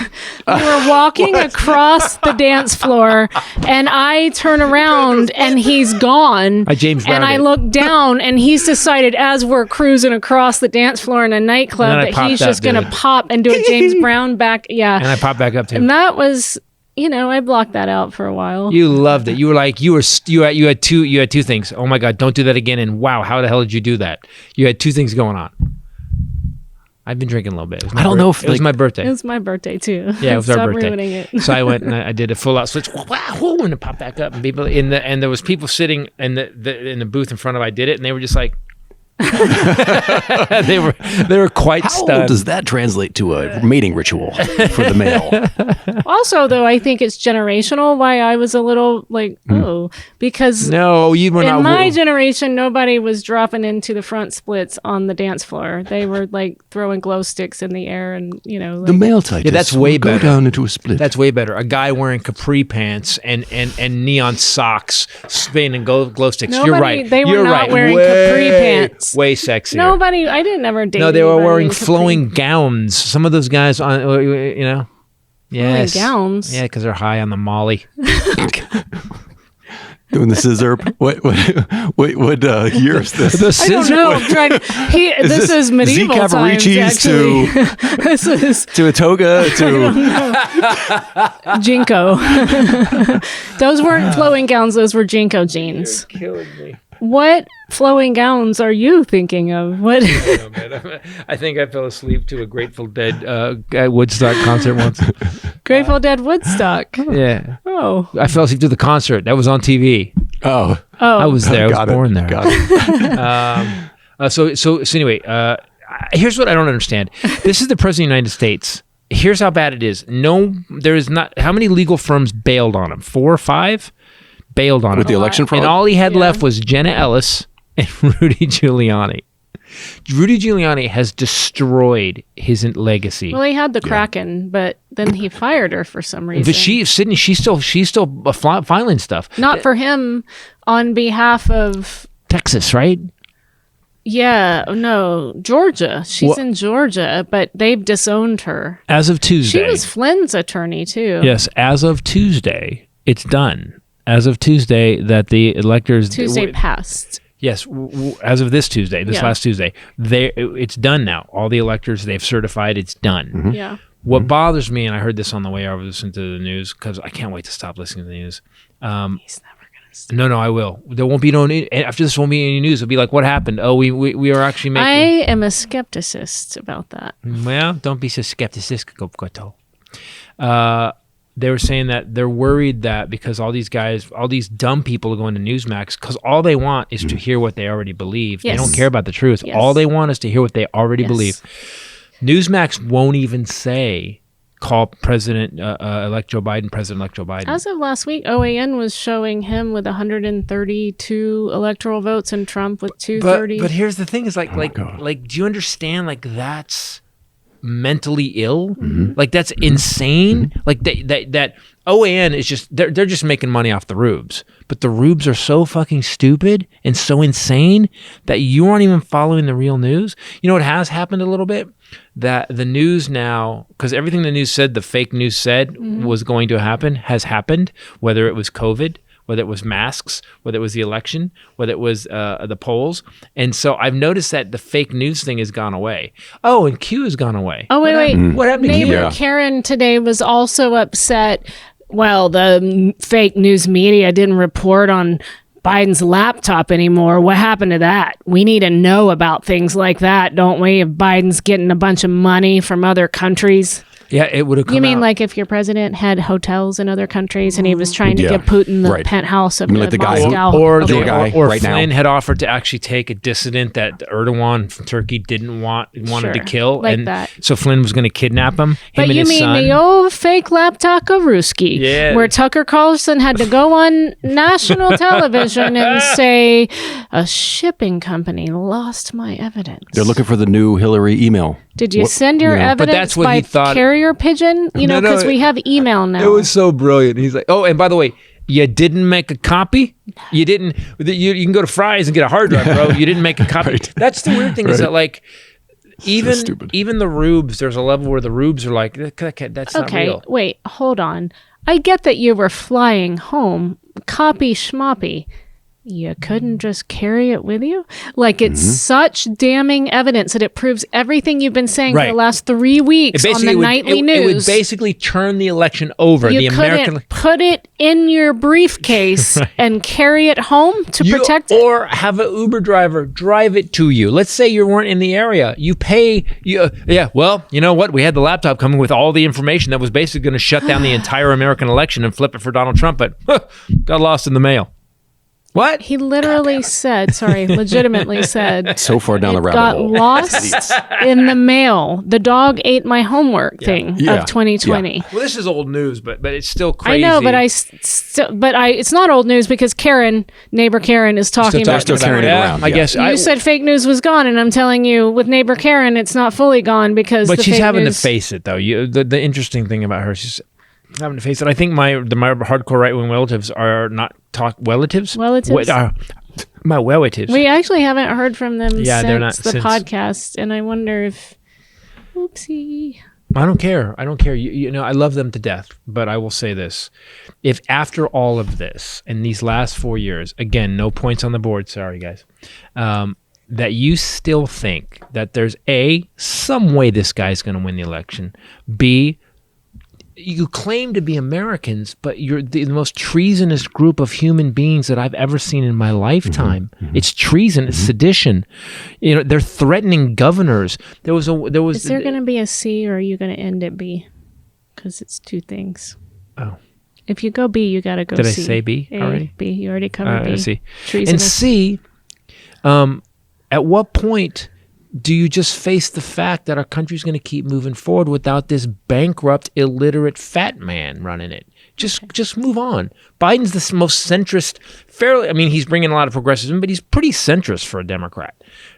You were walking across the dance floor, and I turn around and he's gone. I James and I Browned it. look down, and he's decided as we're cruising across the dance floor in a And nightclub then I that popped he's up, just gonna dude. pop and do a James Brown back. Yeah, And I popped back up too. and that was, I blocked that out for a while. You loved it. You were like, you had two things. Oh my God, don't do that again. And wow, how the hell did you do that? You had two things going on. I've been drinking a little bit. I don't know if, it was like- my birthday. It was my birthday too. Yeah, it was our Stop birthday. ruining it. So I went and I did a full out switch. Wow, and it popped back up. And people and there was people sitting in the booth in front of. I did it, and they were just like, they were quite How stunned. does that translate to a mating ritual for the male? Also, though, I think it's generational. Why I was a little like, because No, you were in not. my generation, nobody was dropping into the front splits on the dance floor. They were like throwing glow sticks in the air, and like, The male Titus. Yeah, that's way will go better. down into a split. That's way better. A guy wearing capri pants and neon socks, spinning glow sticks. You're Nobody- right. they were You're not right. wearing Way, capri pants. Way sexier. nobody. I didn't ever date. No, they were anybody wearing in capri- flowing gowns. Some of those guys on, yes, gowns? Yeah, because they're high on the Molly. doing the scissor. What year is this? The I don't know. I'm trying. This is medieval Z times. Cavaricci's Actually, this is to a toga to Jinko. Those weren't flowing gowns. Those were Jinko jeans. Killing me. What flowing gowns are you thinking of? What? No, man. I think I fell asleep to a Grateful Dead Woodstock concert once. Grateful Dead Woodstock. Yeah, Oh. I fell asleep to the concert. That was on TV. oh, I was there. I was got it. born there. Got it. So anyway, here's what I don't understand. This is the president of the United States. Here's how bad it is. No, there is not. How many legal firms bailed on him? 4 or 5 bailed on With the him. election fraud. And all he had Yeah. left was Jenna Ellis and Rudy Giuliani. Rudy Giuliani has destroyed his legacy. Well, he had the Kraken, but then he fired her for some reason. But Sydney, she's still filing stuff. Not for him, on behalf of. Texas, right? Yeah, no, Georgia. She's What- in Georgia, but they've disowned her. As of Tuesday. She was Flynn's attorney too. Yes, as of Tuesday, it's done. As of Tuesday, that the electors Tuesday passed. Yes, as of this Tuesday, Yeah. last Tuesday, it's done now. All the electors they've certified it's done. Yeah. What bothers me, and I heard this on the way over listening to the news because I can't wait to stop listening to the news. He's never gonna stop. No, I will. There won't be after this. Won't be any news. It'll be like, what happened? Oh, we are actually making. I am a skepticist about that. Well, don't be so skepticistic, Goto. They were saying that they're worried that because all these guys, all these dumb people are going to Newsmax because all they want is to hear what they already believe. They Yes. don't care about the truth. Yes. All they want is to hear what they already Yes. believe. Newsmax won't even call President-elect Joe Biden. As of last week, OAN was showing him with 132 electoral votes and Trump with 230. But here's the thing: is God. like, do you understand? Like mentally ill. Like that's insane. Like that OAN is just they're just making money off the rubes. But the rubes are so fucking stupid and so insane that you aren't even following the real news. You know what has happened a little bit? That the news now, because everything the news said, the fake news said was going to happen, has happened, whether it was COVID, whether it was masks, whether it was the election, whether it was the polls. And so I've noticed that the fake news thing has gone away. Oh, and Q has gone away. Oh, wait. What happened to Q? Neighbor Karen today was also upset. Well, the fake news media didn't report on Biden's laptop anymore. What happened to that? We need to know about things like that, don't we? If Biden's getting a bunch of money from other countries. Yeah, it would have come You mean out. like if your president had hotels in other countries and he was trying to Yeah. give Putin the Right. penthouse of You mean like the guy who- Moscow? Or the guy or right now. Flynn had offered to actually take a dissident that Erdogan from Turkey wanted to Sure, kill, like and that. so Flynn was going to kidnap him. But and you his mean son. the old fake laptop of Ruski, Yeah. where Tucker Carlson had to go on national television and say, a shipping company lost my evidence. They're looking for the new Hillary email. Did you What- send your you know, but evidence that's what by he thought- carrier pigeon? You know, No, because we have email now. It was so brilliant. He's like, oh, and by the way, you didn't make a copy. You didn't. You can go to Fry's and get a hard drive, bro. You didn't make a copy. Right. That's the weird thing is that like. stupid. Even the rubes, there's a level where the rubes are like, that's not Okay, real. wait, hold on. I get that you were flying home, copy schmoppy. You couldn't just carry it with you? Like, it's such damning evidence that it proves everything you've been saying for Right. the last 3 weeks on the nightly It news. would basically turn the election over. You the couldn't American put it in your briefcase and carry it home to protect it? or have an Uber driver drive it to you. Let's say you weren't in the area. You pay. Well, you know what? We had the laptop coming with all the information that was basically going to shut down the entire American election and flip it for Donald Trump, but got lost in the mail. What? He literally legitimately said, So far down the rabbit got hole. lost in the mail. The dog ate my homework thing Yeah. of 2020. Well, this is old news, but it's still crazy. I know, but it's not old news because neighbor Karen is talking about still this. carrying it around, I yeah. guess. You said fake news was gone, and I'm telling you, with neighbor Karen, it's not fully gone because. But the she's fake having news, to face it, though. The interesting thing about her, she's having to face it. I think my hardcore right wing relatives are not relatives. Relatives? What are my relatives? We actually haven't heard from them Yeah, they're not since the since- podcast, and I wonder if. Oopsie. I don't care. You know, I love them to death. But I will say this: if after all of this and these last 4 years, again, no points on the board. Sorry, guys. That you still think that there's some way this guy's going to win the election. B, you claim to be Americans, but you're the most treasonous group of human beings that I've ever seen in my lifetime. It's treason, it's sedition. You know, they're threatening governors. Is there going to be a C, or are you going to end at B? Because it's two things. Oh. If you go B, you got to go Did I C. say B already? B. You already covered B. C. Treasonous. And C, at what point do you just face the fact that our country's going to keep moving forward without this bankrupt, illiterate fat man running it? Just move on. Biden's the most centrist, he's bringing a lot of progressivism, but he's pretty centrist for a Democrat.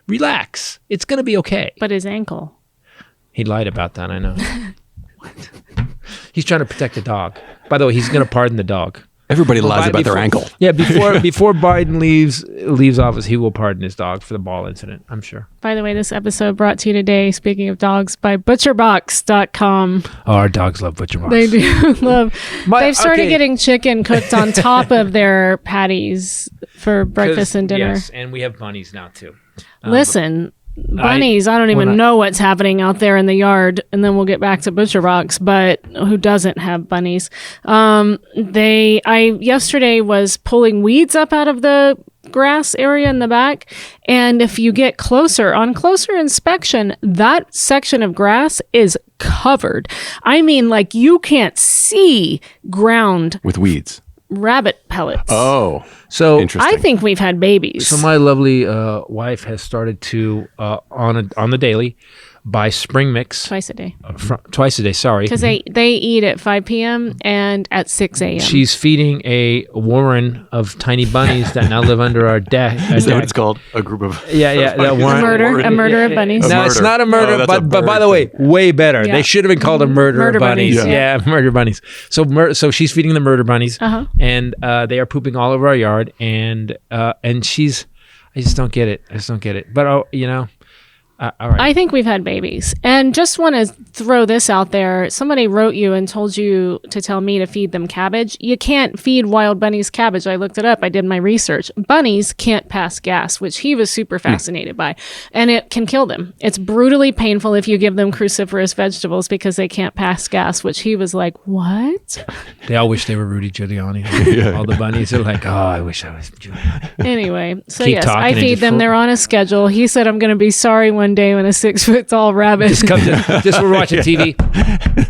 Relax. It's going to be okay. But his ankle. He lied about that, I know. He's trying to protect the dog. By the way, he's going to pardon the dog. Everybody lies about their ankle. Yeah, before Biden leaves office, he will pardon his dog for the ball incident, I'm sure. By the way, this episode brought to you today, speaking of dogs, by butcherbox.com. Oh, our dogs love ButcherBox. They do love. They've started getting chicken cooked on top of their patties for breakfast and dinner. Yes, and we have bunnies now too. Listen, bunnies, I don't even know what's happening out there in the yard, and then we'll get back to ButcherBox, but who doesn't have bunnies? I yesterday was pulling weeds up out of the grass area in the back, and if you get on closer inspection, that section of grass is covered. I mean, like, you can't see ground With weeds. rabbit pellets. Oh. So Interesting. I think we've had babies. So my lovely wife has started to on the daily buy spring mix Twice a day. twice a day. Sorry, Because they eat at 5 p.m. and at 6 a.m. she's feeding a warren of tiny bunnies that now live under our deck. Is that what it's called? A group of Yeah, that a warren. murder of bunnies. No, it's not a murder, that's a but by bird the way, thing. way better. Yeah. They should have been called a murder of bunnies. bunnies, Yeah, murder bunnies. So she's feeding the murder bunnies, and they are pooping all over our yard, and she's. I just don't get it. But all right. I think we've had babies. And just want to throw this out there. Somebody wrote you and told you to tell me to feed them cabbage. You can't feed wild bunnies cabbage. I looked it up. I did my research. Bunnies can't pass gas, which he was super fascinated by. And it can kill them. It's brutally painful if you give them cruciferous vegetables because they can't pass gas, which he was like, what? They all wish they were Rudy Giuliani. All the bunnies are like, oh, I wish I was Giuliani. Anyway, so Keep yes, talking I and feed just them. for- They're on a schedule. He said, I'm going to be sorry one day when a 6-foot-tall rabbit. Just we're watching TV.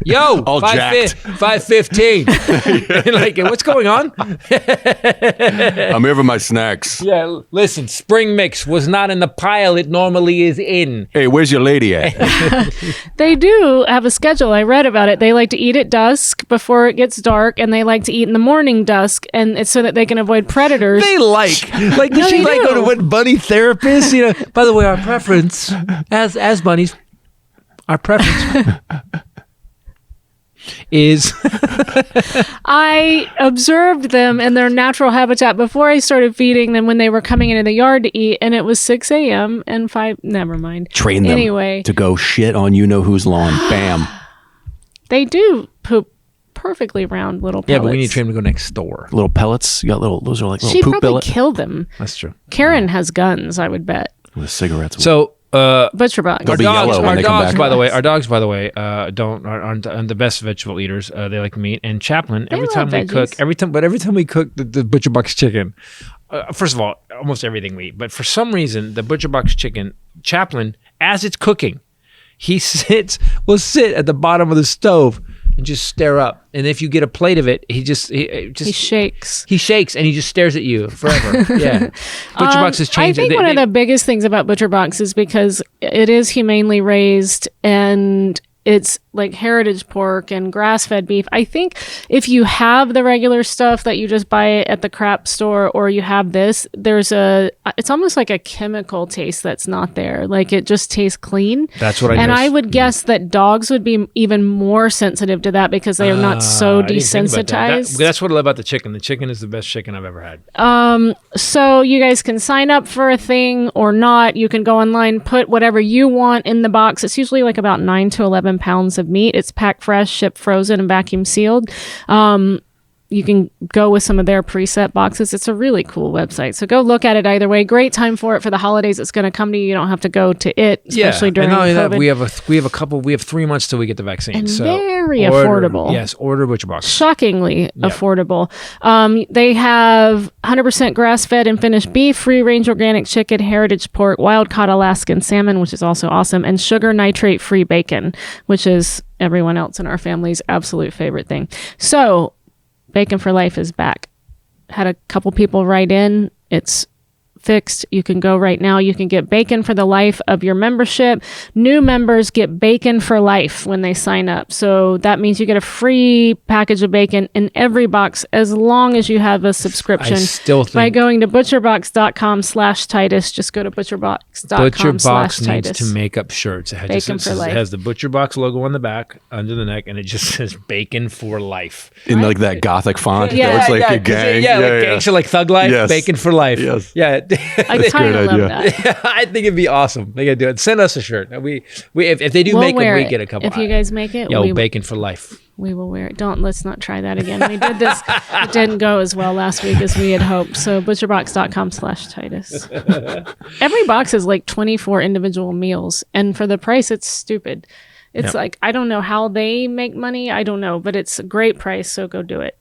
Yo, All jacked. 5:15. Like, what's going on? I'm here for my snacks. Yeah, listen, spring mix was not in the pile it normally is in. Hey, where's your lady at? They do have a schedule. I read about it. They like to eat at dusk before it gets dark, and they like to eat in the morning dusk, and it's so that they can avoid predators. They like No, did she they like go do. to what bunny therapist? By the way, our preference as bunnies, our preference is I observed them in their natural habitat before I started feeding them when they were coming into the yard to eat, and it was 6 a.m. and 5. Never mind. Train them Anyway, to go shit on you know whose lawn. Bam. they do poop perfectly round little pellets. but we need to train them to go next door. Little pellets. You got those are like little She'd poop probably billet kill them. That's true. Karen has guns, I would bet. with cigarettes. So Butcher box. They'll be yellow when they come back. By the way, aren't the best vegetable eaters. They like meat. And Chaplin, every love time we cook, veggies. every time we cook the Butcher Box chicken, first of all, almost everything we eat. But for some reason, the Butcher Box chicken, Chaplin, as it's cooking, will sit at the bottom of the stove and just stare up. And if you get a plate of it, he shakes. He shakes and he just stares at you forever. Yeah. Butcher Box has changed. I think one of the biggest things about Butcher Box is because it is humanely raised and it's like heritage pork and grass-fed beef. I think if you have the regular stuff that you just buy at the crap store, or you have this, it's almost like a chemical taste that's not there. Like it just tastes clean. That's what I And noticed. I would guess that dogs would be even more sensitive to that because they are not so I didn't think about that. desensitized. That's what I love about the chicken. The chicken is the best chicken I've ever had. So you guys can sign up for a thing or not. You can go online, put whatever you want in the box. It's usually like about 9 to 11 pounds of meat. It's packed fresh, shipped frozen, and vacuum sealed. You can go with some of their preset boxes. It's a really cool website. So go look at it either way. Great time for it for the holidays. It's going to come to you. You don't have to go to it, especially during and not only COVID. that, we have 3 months till we get the vaccine. And so very affordable. Yes, order Butcher Box. Shockingly affordable. They have 100% grass-fed and finished beef, free-range organic chicken, heritage pork, wild-caught Alaskan salmon, which is also awesome, and sugar nitrate-free bacon, which is everyone else in our family's absolute favorite thing. So, Bacon for Life is back. Had a couple people write in. It's fixed. You can go right now. You can get bacon for the life of your membership. New members get bacon for life when they sign up. So that means you get a free package of bacon in every box as long as you have a subscription. I still think by going to butcherbox.com/Titus. Just go to Butcher butcherbox.com/Titus. Box needs to make up shirts. It Bacon for life. It has the Butcher Box logo on the back, under the neck, and it just says "Bacon for Life." in like that gothic font. Yeah. that looks like a 'cause gang. like gang. So like Thug Life, Yes. Bacon for Life. Yes. Yeah. I kind of love that. I think it'd be awesome. They gotta do it. Send us a shirt. If they do We'll make them, wear we it. get a couple. If you guys make it, Yo, we Bacon for Life. We will wear it. Let's not try that again. We did this. It didn't go as well last week as we had hoped. So butcherbox.com/Titus. Every box is like 24 individual meals. And for the price, it's stupid. It's like, I don't know how they make money. I don't know, but it's a great price. So go do it.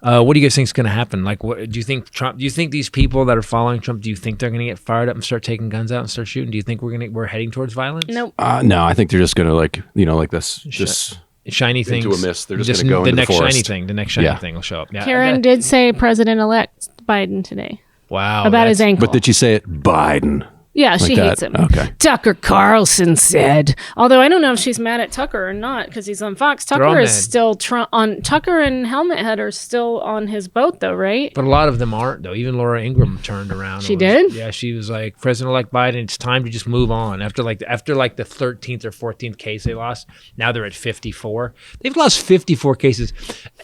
What do you guys think is going to happen? Like, what do you think Trump? Do you think these people that are following Trump? Do you think they're going to get fired up and start taking guns out and start shooting? Do you think we're heading towards violence? Nope. No, I think they're just gonna like this just Shiny things into a mist. They're just gonna go the into the next forest. shiny thing. The next shiny Yeah. thing will show up. Yeah, Karen did say President-elect Biden today Wow. about his that's- ankle. But did you say it Biden? Yeah, she that. hates him. Okay. Tucker Carlson said. Although I don't know if she's mad at Tucker or not because he's on Fox. all Tucker is mad. still on. Tucker and Helmet Head are still on his boat, though, right? But a lot of them aren't, though. Even Laura Ingraham turned around. She did? Yeah, she was like, President-elect Biden, it's time to just move on. After the 13th or 14th case they lost, now they're at 54. They've lost 54 cases.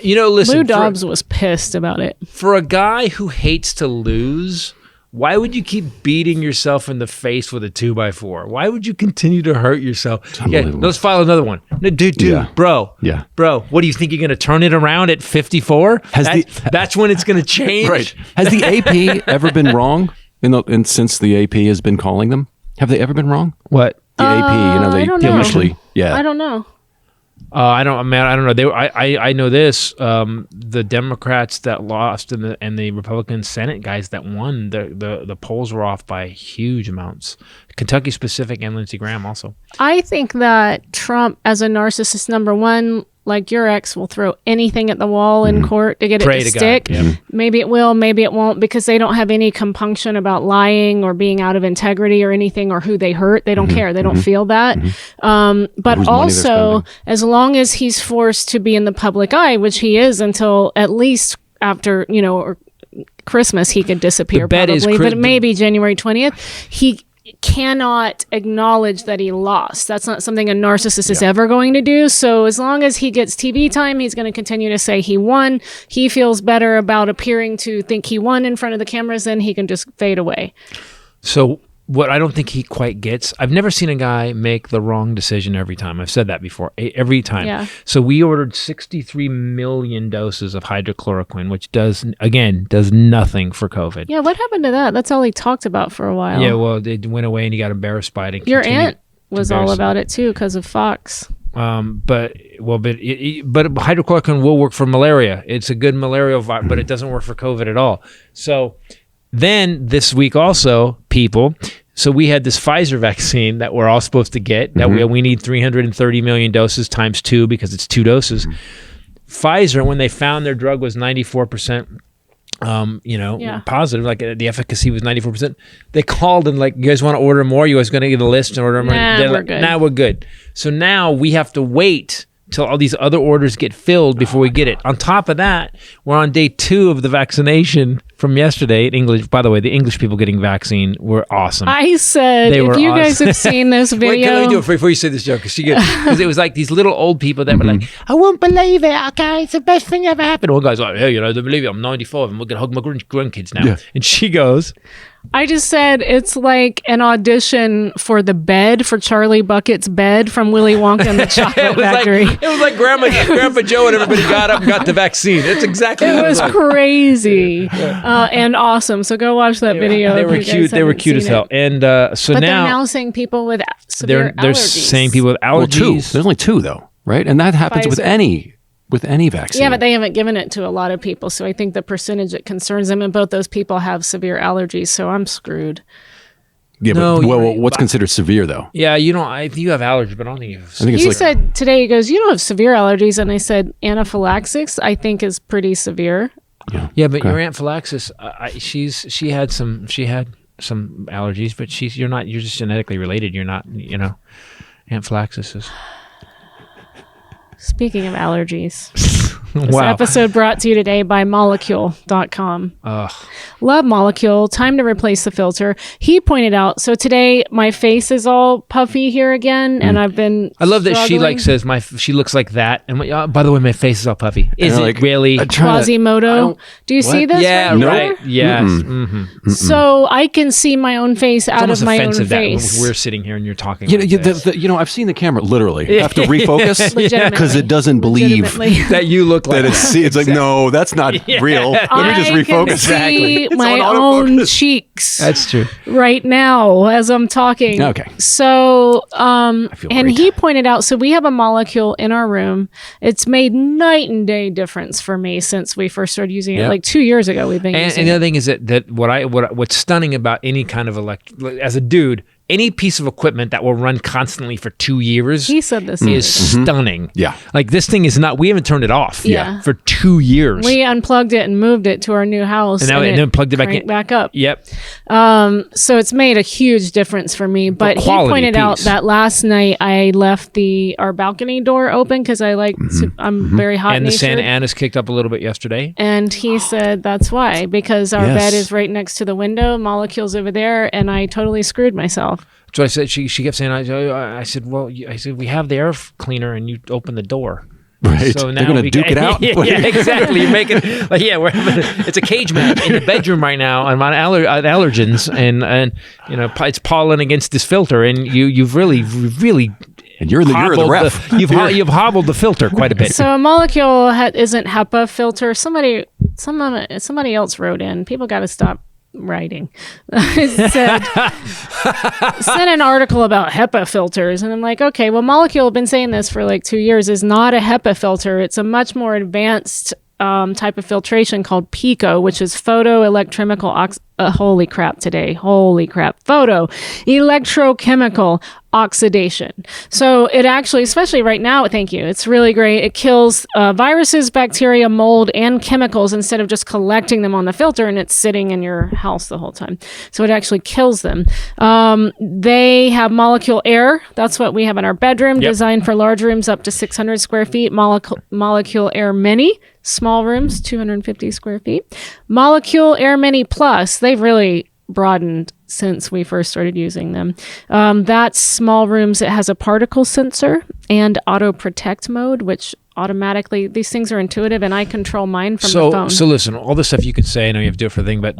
You know, listen. Lou Dobbs was pissed about it. For a guy who hates to lose, why would you keep beating yourself in the face with a 2x4? Why would you continue to hurt yourself? Yeah, let's file another one. No, dude, Yeah. bro. Yeah. Bro, what do you think you're going to turn it around at 54? That's when it's going to change. Right. Has the AP ever been wrong since the AP has been calling them? Have they ever been wrong? What? The AP, I don't know. usually, I don't know. I don't know. I know this. The Democrats that lost and the Republican Senate guys that won, the polls were off by huge amounts. Kentucky specific and Lindsey Graham also. I think that Trump, as a narcissist, number one, like your ex, will throw anything at the wall in court to get Pray it to to God. stick. Yeah. Maybe it will, maybe it won't, because they don't have any compunction about lying or being out of integrity or anything or who they hurt. They don't care. They don't feel that. But Whose money they're also, spending. as long as he's forced to be in the public eye, which he is until at least after, or Christmas, he could disappear The bet is probably, but maybe January 20th, he cannot acknowledge that he lost. That's not something a narcissist is ever going to do. So as long as he gets TV time, he's going to continue to say he won. He feels better about appearing to think he won in front of the cameras, then he can just fade away. So what I don't think he quite gets, I've never seen a guy make the wrong decision every time. I've said that before, every time. Yeah. So we ordered 63 million doses of hydrochloroquine, which does nothing for COVID. Yeah, what happened to that? That's all he talked about for a while. Yeah, well, it went away and he got embarrassed by it. And Your continued aunt was to all embarrass- about it too because of Fox. But hydrochloroquine will work for malaria. It's a good malarial virus, but it doesn't work for COVID at all. So then this week also, people, so we had this Pfizer vaccine that we're all supposed to get, that we need 330 million doses times 2 because it's 2 doses. Pfizer, when they found their drug was 94%, positive, like the efficacy was 94%, they called and like, you guys want to order more? You guys going to get a list and order more? Nah, They're we're like, good. Nah, we're good. So now we have to wait till all these other orders get filled before we get it. On top of that, we're on day 2 of the vaccination from yesterday in English. By the way, the English people getting vaccine were awesome. I said, They if were you guys awesome. have seen this video. Wait, can I do it before you say this joke? Because it was like these little old people that were like, I won't believe it. Okay, it's the best thing ever happened. One guy's like, hey, I don't believe it. I'm 94 and we're going to hug my grandkids now. Yeah. And she goes, I just said it's like an audition for the bed, for Charlie Bucket's bed from Willy Wonka and the Chocolate Factory. it was like Grandpa Joe and everybody got up and got the vaccine. It's exactly It what was like. crazy and awesome. So go watch that video. They if were you guys cute. They were haven't cute as seen hell. it. And so But now they're now saying people with severe they're allergies. saying people with Well, 2. allergies. There's only 2 though, right? And that happens with Pfizer. any vaccine. Yeah, but they haven't given it to a lot of people. So I think the percentage that concerns them, and both those people have severe allergies. So I'm screwed. Yeah, No, but you're right. what's considered severe though? Yeah, you have allergies, but I don't think you have. I think it's He like said today, he goes, you don't have severe allergies. And I said, anaphylaxis, I think, is pretty severe. Yeah, but Okay. your anaphylaxis, she had some allergies, but you're just genetically related. You're not, anaphylaxis is. Speaking of allergies, this Wow. episode brought to you today by Molecule.com. Love Molecule. Time to replace the filter. He pointed out, so today my face is all puffy here again, and I've been I love that she struggling. says she looks like that, and by the way, my face is all puffy. Is And it like, really? I try to- I Quasimodo. don't- Do you see What? this? Yeah, right right. here? Yes. So I can see my own face out It's of my own offensive that face. we're sitting here and you're talking. You know, like this. I've seen the camera literally have to refocus Legitimately. because it doesn't believe Legitimately. that you look like that it's like no, that's not real. Let me just I refocus. can see It's my on own autofocus. cheeks That's true. right now as I'm talking. Okay. So, feel and great. he pointed out, so we have a molecule in our room. It's made night and day difference for me since we first started using it. Yeah. Like 2 years ago, we've been And using the it. other thing is that what's stunning about any kind of as a dude, any piece of equipment that will run constantly for 2 years He said this is stunning. Yeah. Like this thing is not, we haven't turned it off Yeah. for 2 years. We unplugged it and moved it to our new house, And then plugged it back cranked in. back up. Yep. So it's made a huge difference for me. But he quality pointed out piece. that last night I left our balcony door open because I like I'm very hot And the natured. Santa Ana's kicked up a little bit yesterday. And he said that's why, because our Yes. bed is right next to the window, molecules over there, and I totally screwed myself. So I said, she kept saying, I said, well, I said, we have the air cleaner and you open the door. Right. So now They're going to we duke it out? yeah, exactly. You're making, like, yeah, it's a cage match in the bedroom right now. I'm on allergens and it's pollen against this filter. And you've really And you're the ref. You've hobbled the filter quite a bit. So a molecule isn't HEPA filter. Somebody else wrote in. People got to stop writing. It sent an article about HEPA filters, and I'm like, okay, well, Molecule have been saying this for like 2 years. Is not a HEPA filter. It's a much more advanced type of filtration called PICO, which is photoelectrochemical holy crap, photo electrochemical oxidation. So it actually, especially right now, thank you, it's really great. It kills viruses, bacteria, mold, and chemicals instead of just collecting them on the filter and it's sitting in your house the whole time. So it actually kills them. They have Molecule Air. That's what we have in our bedroom, designed for large rooms up to 600 square feet. Molecule Air Mini, small rooms, 250 square feet. Molecule Air Mini Plus, they've really broadened since we first started using them. That's small rooms. It has a particle sensor and auto protect mode, which automatically, these things are intuitive, and I control mine from the phone. So listen, all the stuff you could say, I know you have to do it for the thing, but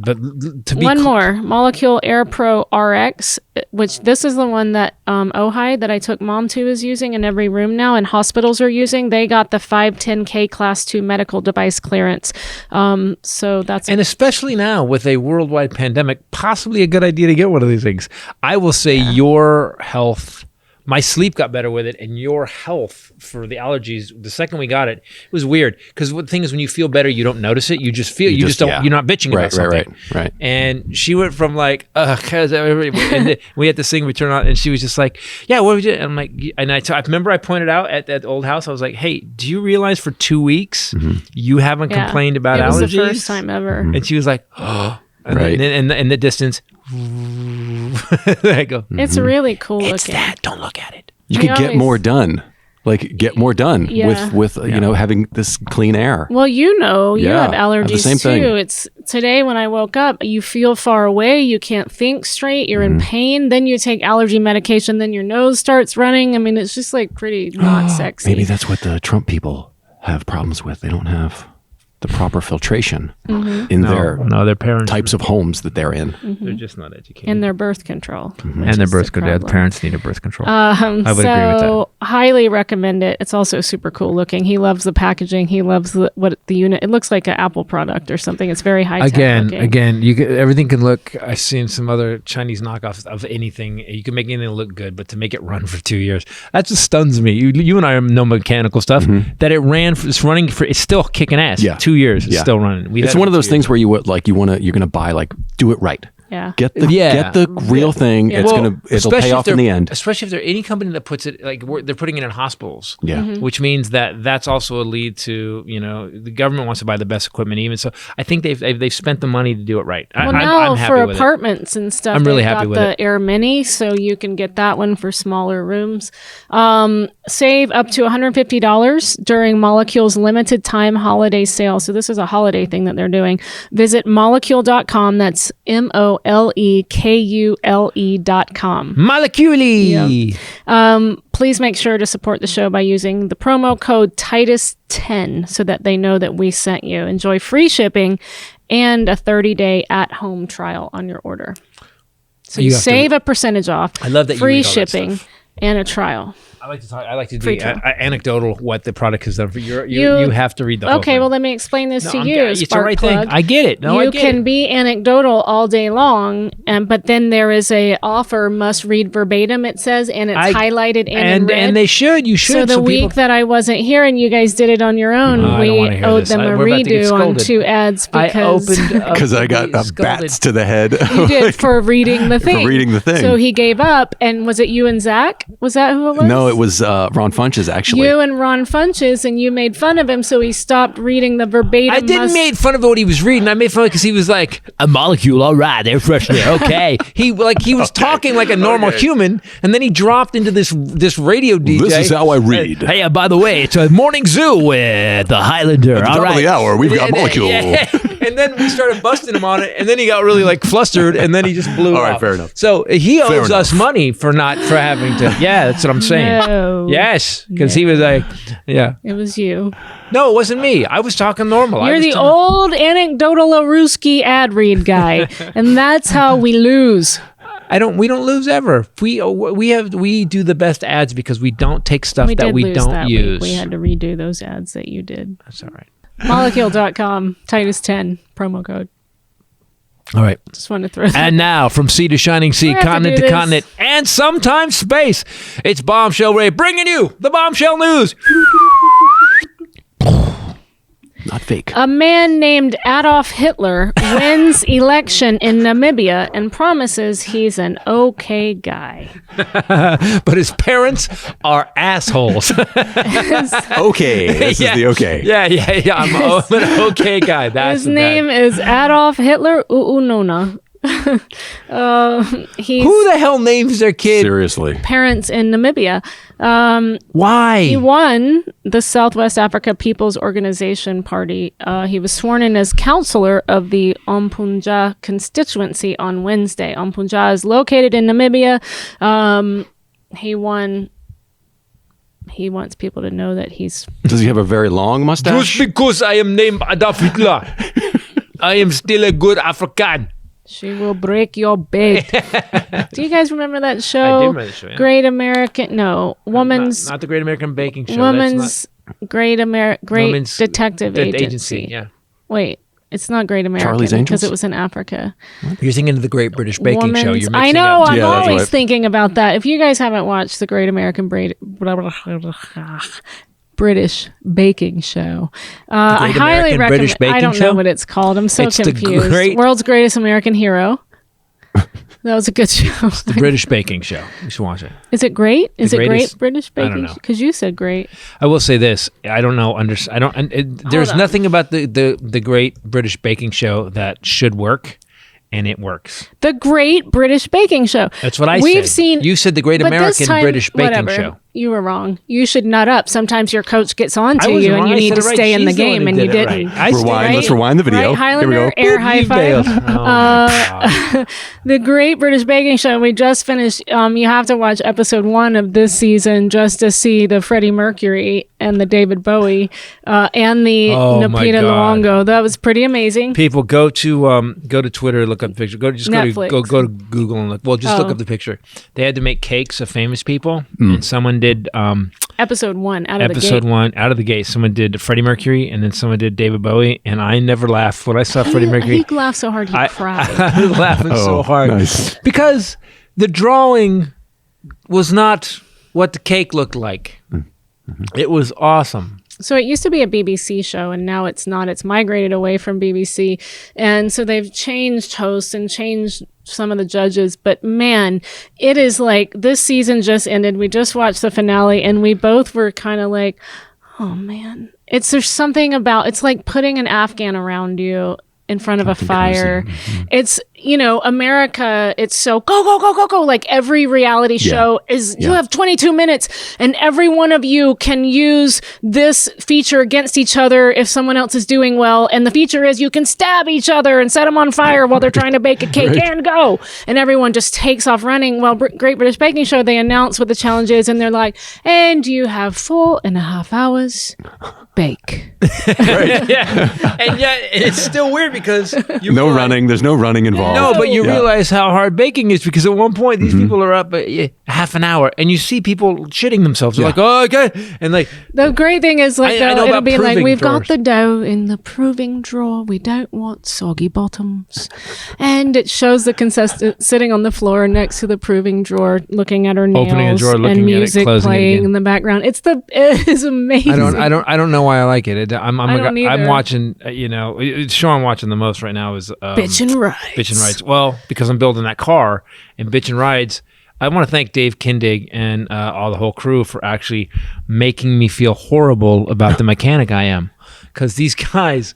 to be more, Molecule Air Pro RX, which this is the one that Ojai, that I took mom to, is using in every room now, and hospitals are using. They got the 510K Class 2 medical device clearance. So that's... And especially now with a worldwide pandemic, possibly a good idea to get one of these things. I will say your health... My sleep got better with it, and your health for the allergies, the second we got it, it was weird. Because the thing is, when you feel better, you don't notice it. You just feel, you just don't, you're not bitching about something. Right. And she went from like, cause everybody, and we had this thing we turned on, and she was just like, yeah, what did we do? And I'm like, and I remember I pointed out at that old house, I was like, hey, do you realize for 2 weeks, you haven't complained about allergies? It was the first time ever. And she was like, oh. And Right. then in the distance, I go, It's really cool it's looking. that. Don't look at it. You We can get always- more done. Like get more done Yeah. with having this clean air. Well, you Yeah, have I have allergies the same too. thing. It's today when I woke up, you feel far away, you can't think straight, you're in pain, then you take allergy medication, then your nose starts running. I mean, it's just like pretty not sexy. Maybe that's what the Trump people have problems with. They don't have the proper filtration in their their parents types of homes that they're in. They're just not educated. in their birth control. And their birth control. The parents need a birth control. I would agree with that. highly recommend it. It's also super cool looking. He loves the packaging. He loves the unit. It looks like an Apple product or something. It's very high tech. Again, everything can look. I've seen some other Chinese knockoffs of anything. You can make anything look good, but to make it run for 2 years, that just stuns me. You and I know mechanical stuff. That it's running for. It's still kicking ass. Yeah. 2 years. It's Yeah. still running. It's one of those things where you're going to buy, like, do it right. Yeah. Get the real thing. Yeah. It'll especially pay if off in the end. Especially if there's any company that puts it they're putting it in hospitals. Yeah. Which means that's also a lead to the government wants to buy the best equipment even. So I think they've spent the money to do it right. Well, I'm now happy for with apartments and stuff, I'm really they've happy got with the it. Air Mini, so you can get that one for smaller rooms. Save up to $150 during Molecule's limited time holiday sale. So this is a holiday thing that they're doing. Visit molecule.com. That's MOLEKULE.com. Molecule. Please make sure to support the show by using the promo code Titus10 so that they know that we sent you. Enjoy free shipping and a 30-day at-home trial on your order. So you have to- save a percentage off. I love that you free read all that shipping stuff. and a trial. I like to talk. I like to Free do trial. anecdotal what the product has done for you. You have to read the whole Okay, thing. well, let me explain this to you. It's the Spark right plug. thing. I get it. No, I You get can it. be anecdotal all day long, but then there is a offer must read verbatim. It says, and it's highlighted in red. And they should. You should. So the week that I wasn't here and you guys did it on your own, I don't wanna we hear owed this. them a We're about to get redo on scolded. 2 ads because Because I got bats to the head. you did for reading the thing. reading the thing. So he gave up, and was it you and Zach? Was that who it was? No, it was Ron Funches, actually. You and Ron Funches, and you made fun of him, so he stopped reading the verbatim. I didn't make fun of what he was reading. I made fun of it because he was like a molecule. All right, air freshener. Okay. he was talking like a normal human, and then he dropped into this radio DJ. This is how I read. Hey, by the way, it's a morning zoo with the Highlander. At the All top right. of the hour, we've got molecule. And then we started busting him on it, and then he got really like flustered, and then he just blew All right, off. fair enough. So he Fair owes us enough. money for having to. Yeah, that's what I'm saying. No. Yes, because he was like, yeah. It was you. No, it wasn't me. I was talking normal. I You're was the telling- old anecdotal Ruski ad read guy, and that's how we lose. We don't lose ever. We do the best ads because we don't take stuff We that did we lose don't that use. week. We had to redo those ads that you did. That's all right. Molecule.com, Titus 10, promo code. All right. Just wanted to throw that. And now, from sea to shining sea, We have to continent do to this. continent, and sometimes space, it's Bombshell Ray bringing you the Bombshell News. Not fake. A man named Adolf Hitler wins election in Namibia and promises he's an okay guy. But his parents are assholes. Okay. This is the okay. Yeah. I'm an okay guy. That's His name is Adolf Hitler Uunona. He's Who the hell names their kid? Seriously. parents in Namibia. Why? He won the Southwest Africa People's Organization Party. He was sworn in as councillor of the Ompunja constituency on Wednesday. Ompunja is located in Namibia. He won. He wants people to know that he's. Does he have a very long mustache? Just because I am named Adolf Hitler, I am still a good African. She will break your bed. Do you guys remember that show? I do remember the show, yeah. Great American. No, woman's Not the Great American Baking Show. woman's great Women's detective agency. Yeah. Wait, it's not Great American Charlie's because Angels? it was in Africa. You're thinking of the Great British Baking Show. You're mixing I know. Up. I'm Yeah, that's always right. thinking about that. If you guys haven't watched the Great American British Baking Show, I Great highly American recommend. British Baking I don't Show? know what it's called. I'm so It's the confused. Great- World's Greatest American Hero. That was a good show. The British Baking Show. You should watch it. Is it great? Is it greatest- great British I don't Baking? know. Because you said great. I will say this. I don't know. There's on. nothing about the Great British Baking Show that should work, and it works. The Great British Baking Show. That's what I We've said. seen. You said the Great but this American time- British Baking whatever. Show. You were wrong. You should nut up. Sometimes your coach gets on I to wasn't you, and wrong. you I need said to it right. stay in the She's the one game, who and did you it didn't. right. I stayed Rewind. right. Let's rewind the video. Right, Here we go. Hylinder, air high You five. failed. Oh my God. The Great British Baking Show. We just finished. You have to watch episode 1 of this season just to see the Freddie Mercury and the David Bowie and the Oh, my Lupita God. Nyong'o. That was pretty amazing. People go to Twitter, look up the picture. Go to Netflix. go to Google and look. Well, just look Oh. up the picture. They had to make cakes of famous people, and someone did Episode 1 out of the episode gate. 1 out of the gate. Someone did Freddie Mercury, and then someone did David Bowie, and I never laughed when I saw Freddie Mercury. He laughed so hard he cried. I was laughing so Oh, hard nice. because the drawing was not what the cake looked like. It was awesome. So it used to be a BBC show, and now it's not. It's migrated away from BBC. And so they've changed hosts and changed some of the judges. But man, it is like this season just ended. We just watched the finale, and we both were kind of like, oh man. There's something about, it's like putting an Afghan around you in front of a fire. It's, America, it's so go, go, go, go, go. Like every reality show is, you have 22 minutes and every one of you can use this feature against each other if someone else is doing well. And the feature is you can stab each other and set them on fire while they're trying to bake a cake and go. And everyone just takes off running. Well, Great British Baking Show, they announce what the challenge is and they're like, and you have 4.5 hours, bake. Yeah, and yet it's still weird because No running. There's no running involved. know, but you realize how hard baking is because at one point these people are up half an hour and you see people shitting themselves. They're like, oh, okay. And like, the great thing is like, it'll be like, we've drawers. got the dough in the proving drawer. We don't want soggy bottoms. And it shows the contestant sitting on the floor next to the proving drawer, looking at her nails, Opening a drawer, looking and at it, music closing it playing again. in the background. It is amazing. I don't know why I like it. I'm don't either. watching. The show I'm watching the most right now is Bitch and Rides. Bitch and Rides. Well, because I'm building that car and Bitch and Rides. I want to thank Dave Kindig and all the whole crew for actually making me feel horrible about the mechanic I am, because these guys.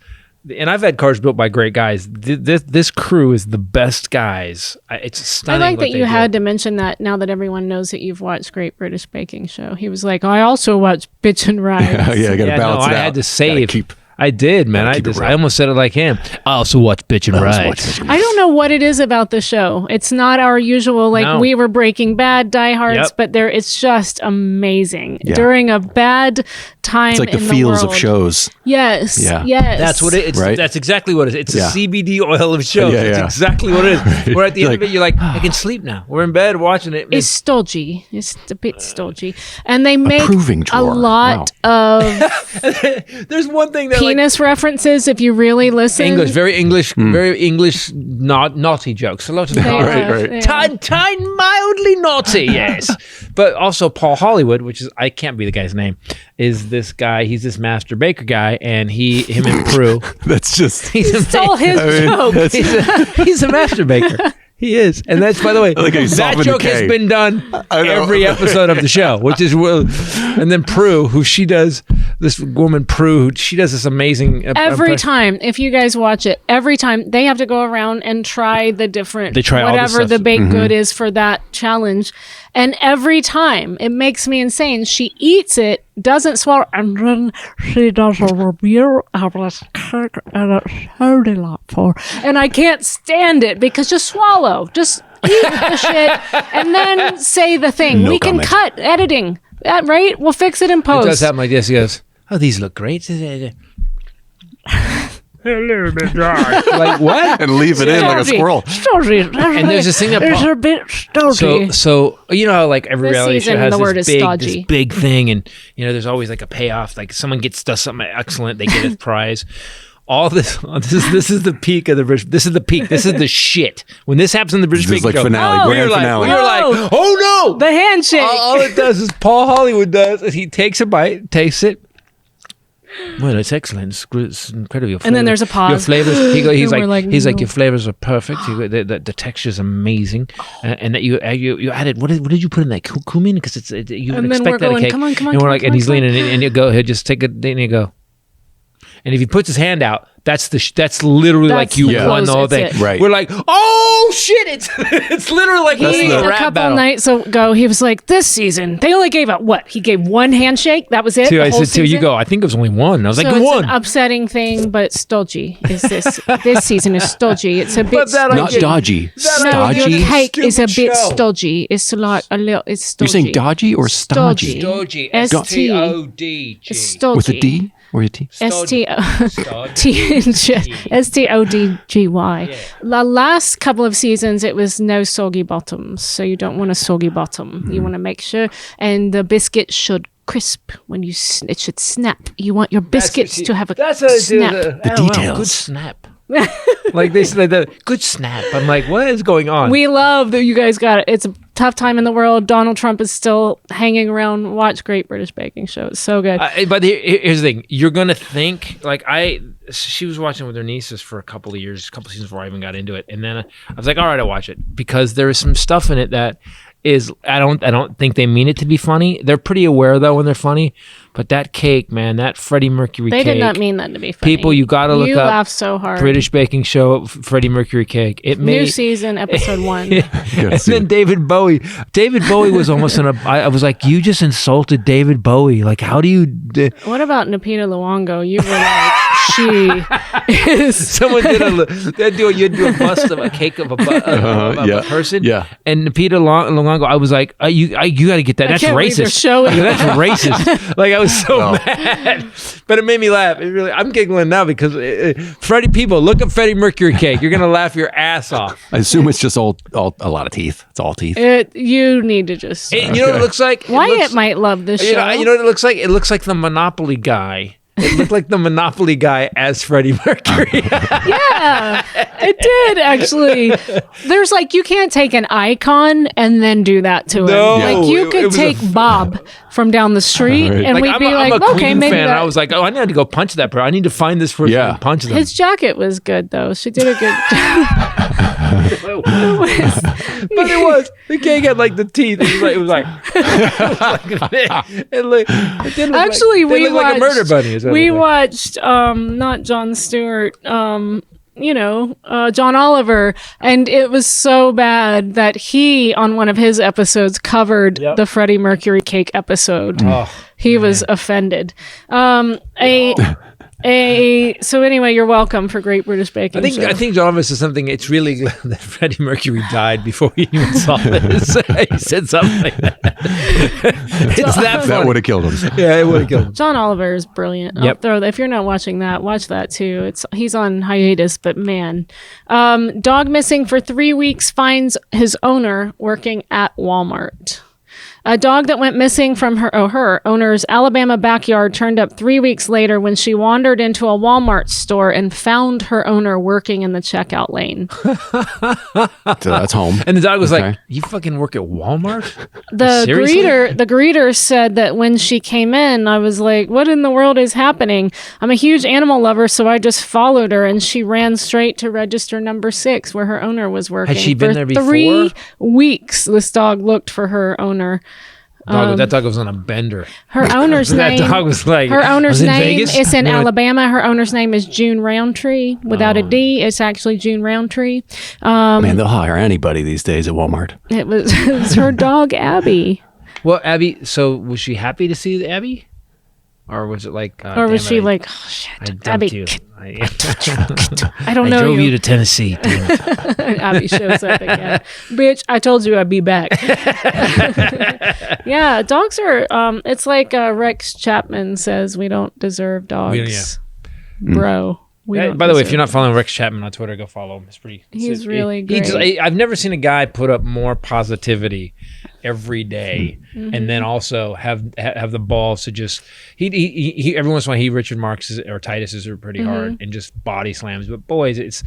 And I've had cars built by great guys. This crew is the best guys. It's stunning. I like that you had to mention that now that everyone knows that you've watched Great British Baking Show. He was like, I also watched Bitch and Rides. I got to balance it out. I had to save. Keep I did, man. I almost said it like him. I also watch Bitch and Rides. I don't know what it is about the show. It's not our usual, we were Breaking Bad diehards, but it's just amazing. Yeah. During a bad time It's like the in feels world. of shows. Yes. Yeah. Yes. That's what it is. Right? That's exactly what it is. It's Yeah. a CBD oil of shows. Yeah, That's yeah. exactly what it is. Where at the end Like, of it, you're like, I can sleep now. We're in bed watching it. It's stodgy. It's a bit stodgy. And they make proving a drawer. lot of There's one thing that penis references if you really listen. English, very English, naughty jokes. A lot of They naughty. are, they are. Tiny, mildly naughty, yes. But also Paul Hollywood, which is, I can't be the guy's name, is this guy. He's this master baker guy, and him and Prue. That's just. Stole his joke. He's a master baker. He is. And that's, by the way, like a that softened joke K. has been done I know. every episode of the show, which is, and then Prue, who she does, this woman Prue, she does this amazing. Every time, if you guys watch it, every time they have to go around and try the different, They try all this whatever stuff. the baked good is for that challenge. And every time, it makes me insane. She eats it, doesn't swallow, and then she does a review of this cake, and it's so delightful. And I can't stand it because just swallow. Just eat the shit and then say the thing. No we can comment. cut editing. That, right? We'll fix it in It post. does happen like this. He goes, oh, these look great. Like what? And leave it in like a squirrel. And there's this thing that It's a bit stodgy. So you know how like every This reality show season, has the word is this stodgy. big thing, and there's always like a payoff. Like someone does something excellent, they get a prize. All this is the peak of the British. This is the peak. This is the shit. When this happens in the British This is Baking like Show, finale, grand finale. We're like, oh no! The handshake. All it does is Paul Hollywood does is he takes a bite, tastes it. Well, it's excellent. It's incredible. Your And then flavor- there's a pause. Your flavors. He's And we're like, like, no. your flavors are perfect. The texture's amazing, and that you added. What did you put in that cumin? Because you would And then expect we're that a going, cake. come on, come on, and we're come like, on, and he's come on. leaning in, and you go, he'll just take it, and you go. And if he puts his hand out, that's literally That's like you the won the whole close, thing. it's it. Right. We're like, oh shit! It's literally like He, a a rap couple battle. nights ago, he was like, this season, they only gave out what? He gave one handshake? That was it? Too, the I whole said, "Too, you season? go." I think it was only one. I was So like, it's one. an upsetting thing, but it's stodgy. Is this season is stodgy. It's a bit But that I Not get- dodgy. no, Stodgy. your cake is a Stupid bit show. stodgy. It's like a little. It's stodgy. You're saying dodgy or stodgy? Dodgy. S-T. S-T-O-D-G. It's stodgy. With a D or a T? S-T-O-D-G-Y. The last couple of seasons, it was no soggy bottoms. So you don't want a soggy bottom. You want to make sure. And the biscuit should crisp when you, it should snap. You want your biscuits to have a snap. The details. Good snap. Like they say, the good snap. I'm like, what is going on? We love that you guys got it. It's a tough time in the world. Donald Trump is still hanging around. Watch Great British Baking Show. It's so good. But here's the thing: you're gonna think like she was watching with her nieces for a couple of years, a couple of seasons before I even got into it, and then I was like, all right, I'll watch it because there is some stuff in it that is I don't think they mean it to be funny. They're pretty aware though when they're funny. But that cake, man, that Freddie Mercury They cake. did not mean that to be funny. People, you got to look You up laugh so hard. British Baking Show Freddie Mercury cake. It New made season, episode 1. and then David Bowie. David Bowie was almost I was like, you just insulted David Bowie. Like, how do you? What about Napita Luongo? You were like, she is. Someone you'd do a bust of a cake of a person. Yeah. And Peter long ago, I was like, you got to get that. That's can't believe you're racist. showing That's racist. Like I was so mad, but it made me laugh. I'm giggling now because Freddie. People, look up Freddie Mercury cake. You're gonna laugh your ass off. I assume it's just all a lot of teeth. It's all teeth. You need to just. You know what it looks like? Wyatt might love this show. You know what it looks like? It looks like the Monopoly guy. It looked like the Monopoly guy as Freddie Mercury. Yeah, it did actually. There's like, you can't take an icon and then do that to him. No, like you it could was take Bob from down the street and Like, we'd be I'm like, a okay, Queen maybe fan. that. I was like, I need to go punch that person. I need to find this person and punch them. His jacket was good though. She did a good job. But it was. The cake had like the teeth. It was like it didn't look Actually, like, we looked watched. like a murder bunny. Is what We it looked like. watched not Jon Stewart. John Oliver, and it was so bad that he, on one of his episodes, covered the Freddie Mercury cake episode. He was offended. So anyway, you're welcome for Great British Baking Show. I think John Oliver said something. It's really glad that Freddie Mercury died before he even saw this. He said something like that. It's that funny. That would have killed him. Yeah, it would have killed him. John Oliver is brilliant. Yep. If you're not watching that, watch that too. He's on hiatus, but man. Dog missing for 3 weeks finds his owner working at Walmart. A dog that went missing from her owner's Alabama backyard turned up 3 weeks later when she wandered into a Walmart store and found her owner working in the checkout lane. So that's home. And the dog was Okay. like, "You fucking work at Walmart?" The Seriously? greeter said that when she came in, I was like, what in the world is happening? I'm a huge animal lover, so I just followed her, and she ran straight to register number 6 where her owner was working. Had she been for there before? 3 weeks, this dog looked for her owner. That dog was on a bender. Her owner's That name. dog was like, Her I owner's was in name Vegas? is in You know, Alabama. Her owner's name is June Roundtree without a D. It's actually June Roundtree. Man, they'll hire anybody these days at Walmart. It was her dog Abby. Well, Abby. So was she happy to see Abby, or was it like? Or was damn she it, like, oh, I shit, dumped Abby, you. I don't know drove you. you to Tennessee. Damn it. Abby shows up again. Bitch, I told you I'd be back. Yeah, dogs are, it's like Rex Chapman says, we don't deserve dogs. Bro. By the way, if you're not following Rex Chapman on Twitter, go follow him. It's pretty. He's really great. I've never seen a guy put up more positivity every day, and then also have the balls to just he every once in a while Richard Marx or Titus are pretty hard and just body slams. But boys, it's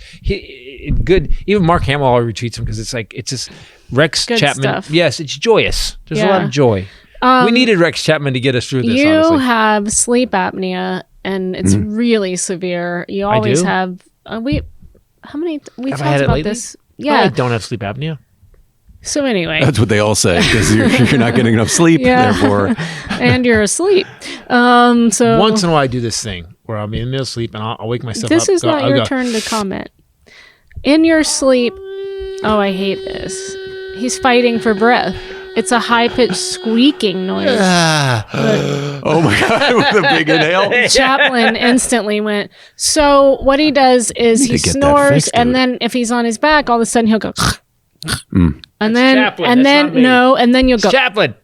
good. Even Mark Hamill retweets him because it's just Rex Good Chapman. stuff. Yes, it's joyous. There's a lot Yeah. of joy. We needed Rex Chapman to get us through this. You honestly. have sleep apnea, and it's really severe. You always do? have. We Have I talked had it about lately? this. I Yeah. don't have sleep apnea. So anyway, That's what they all say because you're not getting enough sleep. Yeah. Therefore, and you're asleep. So Once in a while, I do this thing where I'll be in the middle of sleep and I'll wake myself up. this is not I'll your go, turn to comment. In your sleep. Oh, I hate this. He's fighting for breath. It's a high-pitched squeaking noise. oh my God, with a big inhale. Chaplin instantly went. So what he does is he to get that snores, fixed, and dude. then if he's on his back, all of a sudden he'll go. And then, Chaplin, and that's then not me. no, and then you'll go, Chaplin.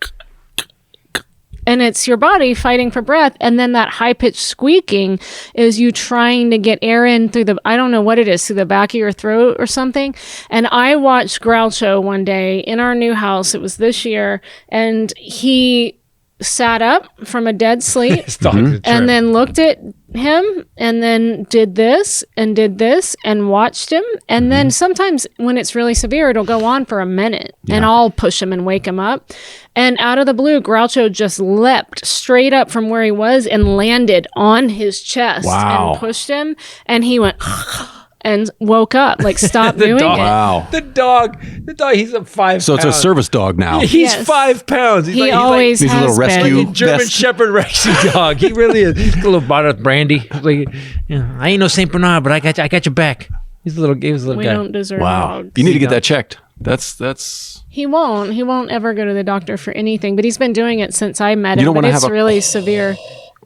and it's your body fighting for breath, and then that high pitched squeaking is you trying to get air in through the, I don't know what it is, through the back of your throat or something. And I watched Groucho one day in our new house. It was this year, and he sat up from a dead sleep. This dog is a trip. And then looked at him and then did this and watched him. And then sometimes when it's really severe, it'll go on for a minute and I'll push him and wake him up. And out of the blue, Groucho just leapt straight up from where he was and landed on his chest Wow. and pushed him. And he went and woke up, like stopped doing dog. it. Wow. The dog, he's a 5 So it's a pound- service dog now. He's Yes. 5 pounds. He's He like, always he's a has little rescue. been. German Best- Shepherd Rexy dog. He really is. He's a little bottle of brandy. Like, I ain't no Saint Bernard, but I got your back. He was a little We guy. don't deserve Wow. dogs. You need to get that checked. That's. He won't ever go to the doctor for anything, but he's been doing it since I met You him. don't But wanna it's have a- really severe.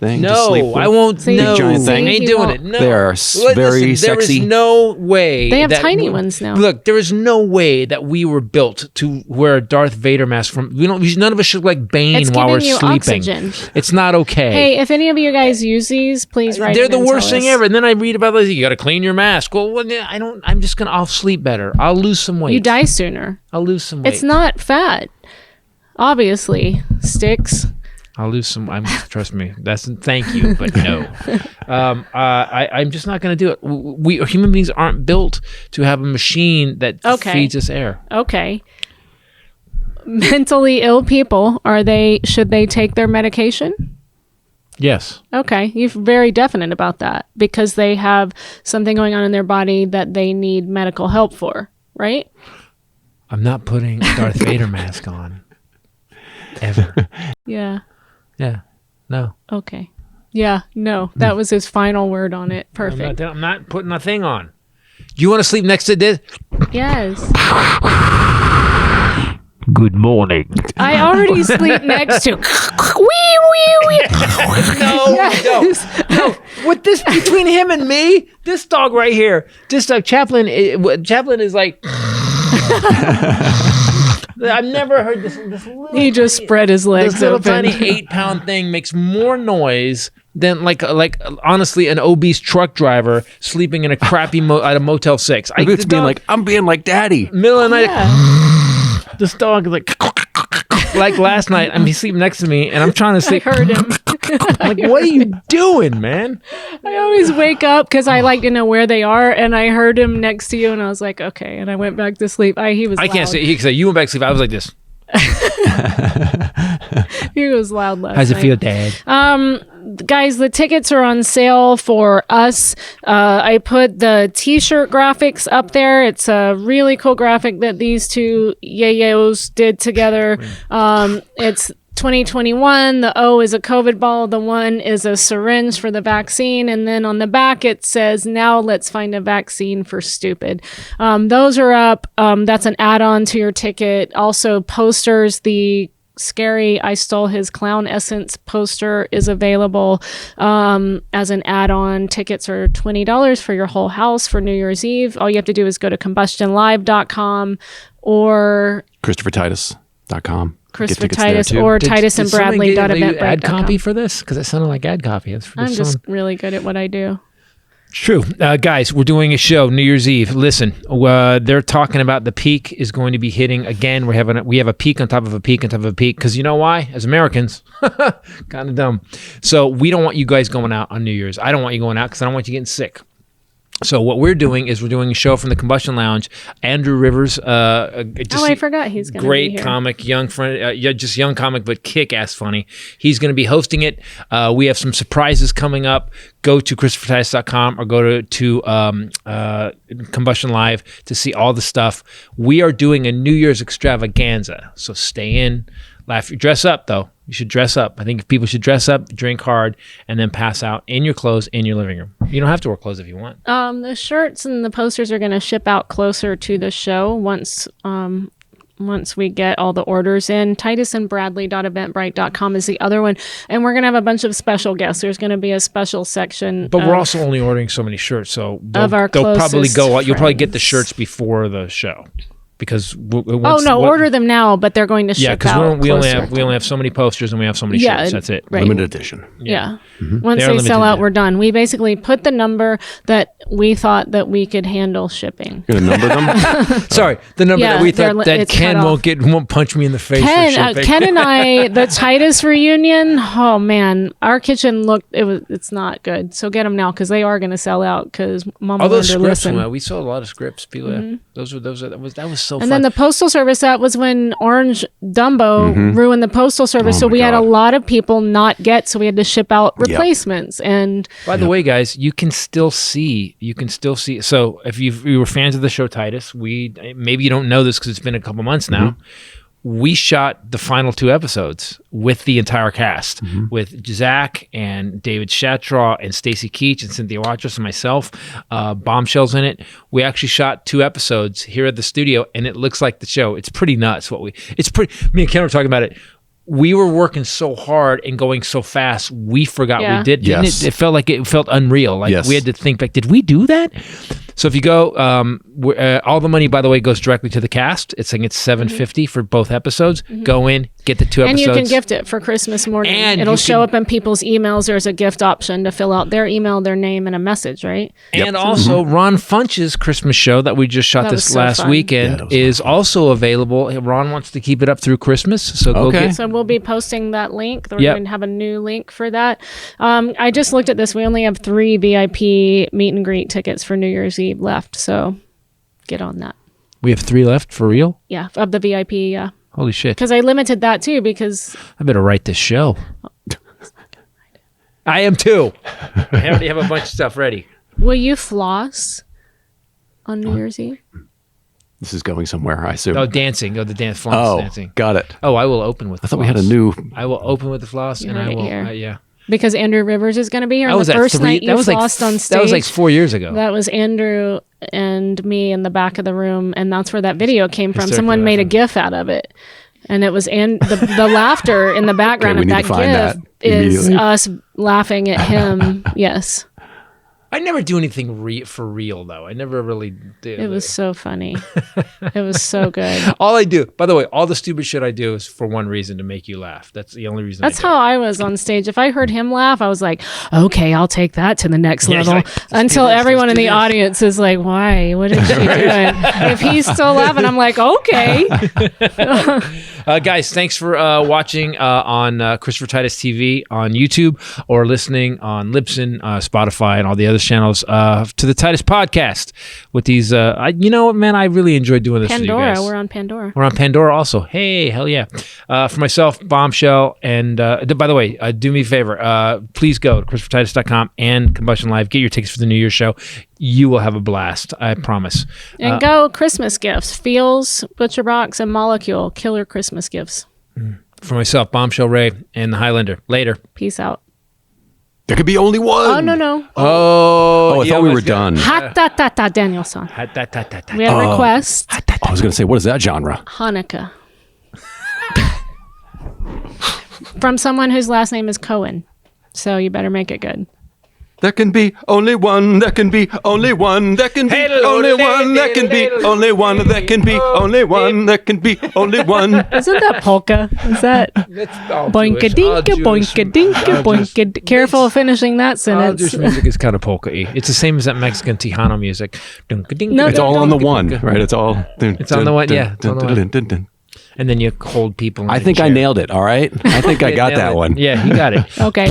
thing to sleep No, with? I won't. See, No, giant thing? I ain't He doing won't. it. No, They are very There sexy. is no way. They have that tiny ones now. Look, there is no way that we were built to wear a Darth Vader mask. None of us should look like Bane It's while we're giving you sleeping. oxygen. It's not okay. Hey, if any of you guys use these, please write. They're in the and worst tell thing us. ever. And then I read about this. You got to clean your mask. Well, I don't. I'm just gonna. I'll sleep better. I'll lose some weight. You die sooner. I'll lose some weight. It's not fat. Obviously, sticks. I'll lose some. Trust me. Thank you, but no. I'm just not going to do it. We human beings aren't built to have a machine that Okay. feeds us air. Okay. Mentally ill people, should they take their medication? Yes. Okay, you're very definite about that because they have something going on in their body that they need medical help for, right? I'm not putting a Darth Vader mask on. Ever. Yeah. Yeah. No. Okay. Yeah, no. That was his final word on it. Perfect. I'm not putting a thing on. You want to sleep next to this? Yes. Good morning. I already sleep next to. Wee, wee, wee. No, Yes. no. With this between him and me, this dog right here, this dog Chaplin is like. I've never heard this little. He just spread his legs This little open. tiny 8-pound thing makes more noise than like honestly an obese truck driver sleeping in a crappy at a Motel 6. I'm being like daddy. Middle of the night. Yeah. This dog is like last night. He's sleeping next to me, and I'm trying to I sleep. heard him. I'm like, what are you doing, man? I always wake up because I like to know where they are, and I heard him next to you, and I was like, okay, and I went back to sleep. He was. I can't loud. say. He can say you went back to sleep. I was like this. He was loud last How's it night. feel, Dad? Guys, the tickets are on sale for us. I put the t-shirt graphics up there. It's a really cool graphic that these two yayos did together. It's 2021. The O is a COVID ball. The 1 is a syringe for the vaccine. And then on the back, it says, now let's find a vaccine for stupid. Those are up. That's an add-on to your ticket. Also, posters, the scary I Stole His Clown Essence poster is available as an add-on. Tickets are $20 for your whole house for New Year's Eve. All you have to do is go to combustionlive.com or ChristopherTitus.com. Christopher Titus or TitusandBradley.eventbrite.com. ad copy for this? Because it sounded like ad copy. That's I'm just really good at what I do. True. Guys, we're doing a show New Year's Eve. Listen, they're talking about the peak is going to be hitting again. We have a peak on top of a peak on top of a peak because you know why? As Americans, kind of dumb. So we don't want you guys going out on New Year's. I don't want you going out because I don't want you getting sick. So what we're doing is we're doing a show from the Combustion Lounge. Andrew Rivers, I forgot he's going to be great here. comic, young friend, just young comic, but kick-ass funny. He's going to be hosting it. We have some surprises coming up. Go to ChristopherTitus.com or go to Combustion Live to see all the stuff. We are doing a New Year's extravaganza, so stay in, laugh. Dress up though. You should dress up. I think people should dress up, drink hard, and then pass out in your clothes in your living room. You don't have to wear clothes if you want. The shirts and the posters are going to ship out closer to the show once we get all the orders in. TitusandBradley.eventbrite.com is the other one. And we're going to have a bunch of special guests. There's going to be a special section. But we're also only ordering so many shirts, so Of our they'll probably closest go out. You'll probably get the friends. shirts before the show. Because order them now, but they're going to ship because out. we only closer. have so many posters and we have so many Yeah, shirts. That's it. right. Limited edition. Yeah. Mm-hmm. Once They are they sell limited, out, yeah. we're done. We basically put the number that we thought that we could handle shipping. You're going to number them? Sorry, the number Yeah, that we thought that it's Ken cut off. won't punch me in the face for shipping. Ken and I, the Titus reunion. Oh man, our kitchen it's not good. So get them now because they are going to sell out because Mama All those learned to scripts, listen. we sold a lot of scripts. People, that was so fun. And then the Postal Service, that was when Orange Dumbo ruined the Postal Service. Oh so my we had a God. lot of people not get, so we had to ship out replacements. And By the way, guys, you can still see. So if you were fans of the show Titus, maybe you don't know this because it's been a couple months now. We shot the final 2 episodes with the entire cast, with Zach and David Shatraw and Stacy Keach and Cynthia Watros and myself. Bombshell's in it. We actually shot 2 episodes here at the studio, and it looks like the show. It's pretty nuts. Me and Ken were talking about it. we were working so hard and going so fast, we forgot we did. Didn't Yes. it felt like it felt unreal. Like Yes. we had to think back, did we do that? So if you go, all the money, by the way, goes directly to the cast. It's saying it's $750 for both episodes. Go in, get the 2 And episodes. you can gift it for Christmas morning. And It'll you show can- up in people's emails. There's a gift option to fill out their email, their name, and a message, right? And also, Ron Funch's Christmas show that we just shot That was this so last fun. weekend is also available. Ron wants to keep it up through Christmas, so go Okay. get. So we'll be posting that link. We're Yep. going to have a new link for that. I just looked at this. We only have 3 VIP meet and greet tickets for New Year's Eve left. So get on that. We have 3 left for real. Yeah, of the VIP, yeah. Holy shit! Because I limited that too because I better write this show. I am too. I already have a bunch of stuff ready. will you floss on New Year's Eve? This is going somewhere, I assume. Oh, dancing. Oh, the dance floss dancing. Got it. Oh, I will open with. I thought we had a new. I will open with the floss, and heard I it will. here. Yeah. Because Andrew Rivers is going to be here. That And was the at first 3. night you That was like flossed on stage. that was like 4 years ago. That was Andrew and me in the back of the room, and that's where that video came from. Hysterically Someone made a laughing. GIF out of it, and it was the laughter in the background Okay, we of need that to find that GIF is immediately. us laughing at him. Yes, I never do anything for real though. I never really do. it was so funny. It was so good. All I do, by the way, all the stupid shit I do is for one reason, to make you laugh. That's the only reason. That's I do how I was on stage. If I heard him laugh, I was like, okay, I'll take that to the next Yeah, it's level. like, let's do Until this, everyone let's in do the this. audience is like, why? What is she doing? If he's still laughing, I'm like, okay. Guys, thanks for watching on Christopher Titus TV on YouTube or listening on Libsyn, Spotify, and all the other channels to the Titus podcast with these. You know what, man? I really enjoyed doing this with you Pandora. guys. We're on Pandora. We're on Pandora also. Hey, hell yeah. For myself, Bombshell, and by the way, do me a favor. Please go to ChristopherTitus.com and Combustion Live. Get your tickets for the New Year's show. You will have a blast. I promise. And go Christmas gifts. Feels, Butcher Box, and Molecule. Killer Christmas gifts. For myself, Bombshell Ray, and the Highlander. Later. Peace out. There could be only one. Oh, no. Oh, I thought we were done. Ha-ta-ta-ta, Danielson. We have a request. I was going to say, what is that genre? Hanukkah. From someone whose last name is Cohen. So you better make it good. There can be only one. There can be only one. There can be only one. There can be only one. There can be only one. There can be only one. Isn't that polka? Is that boinka-dinka, boinka-dinka, boinka? Careful of finishing that sentence. Jewish music is kind of polka-y. It's the same as that Mexican Tejano music. No, It's all on the one, right? It's all. It's on the one, yeah, it's on the one. And then you hold people. I think I nailed it. All right. I think I got that one. Yeah, you got it. Okay.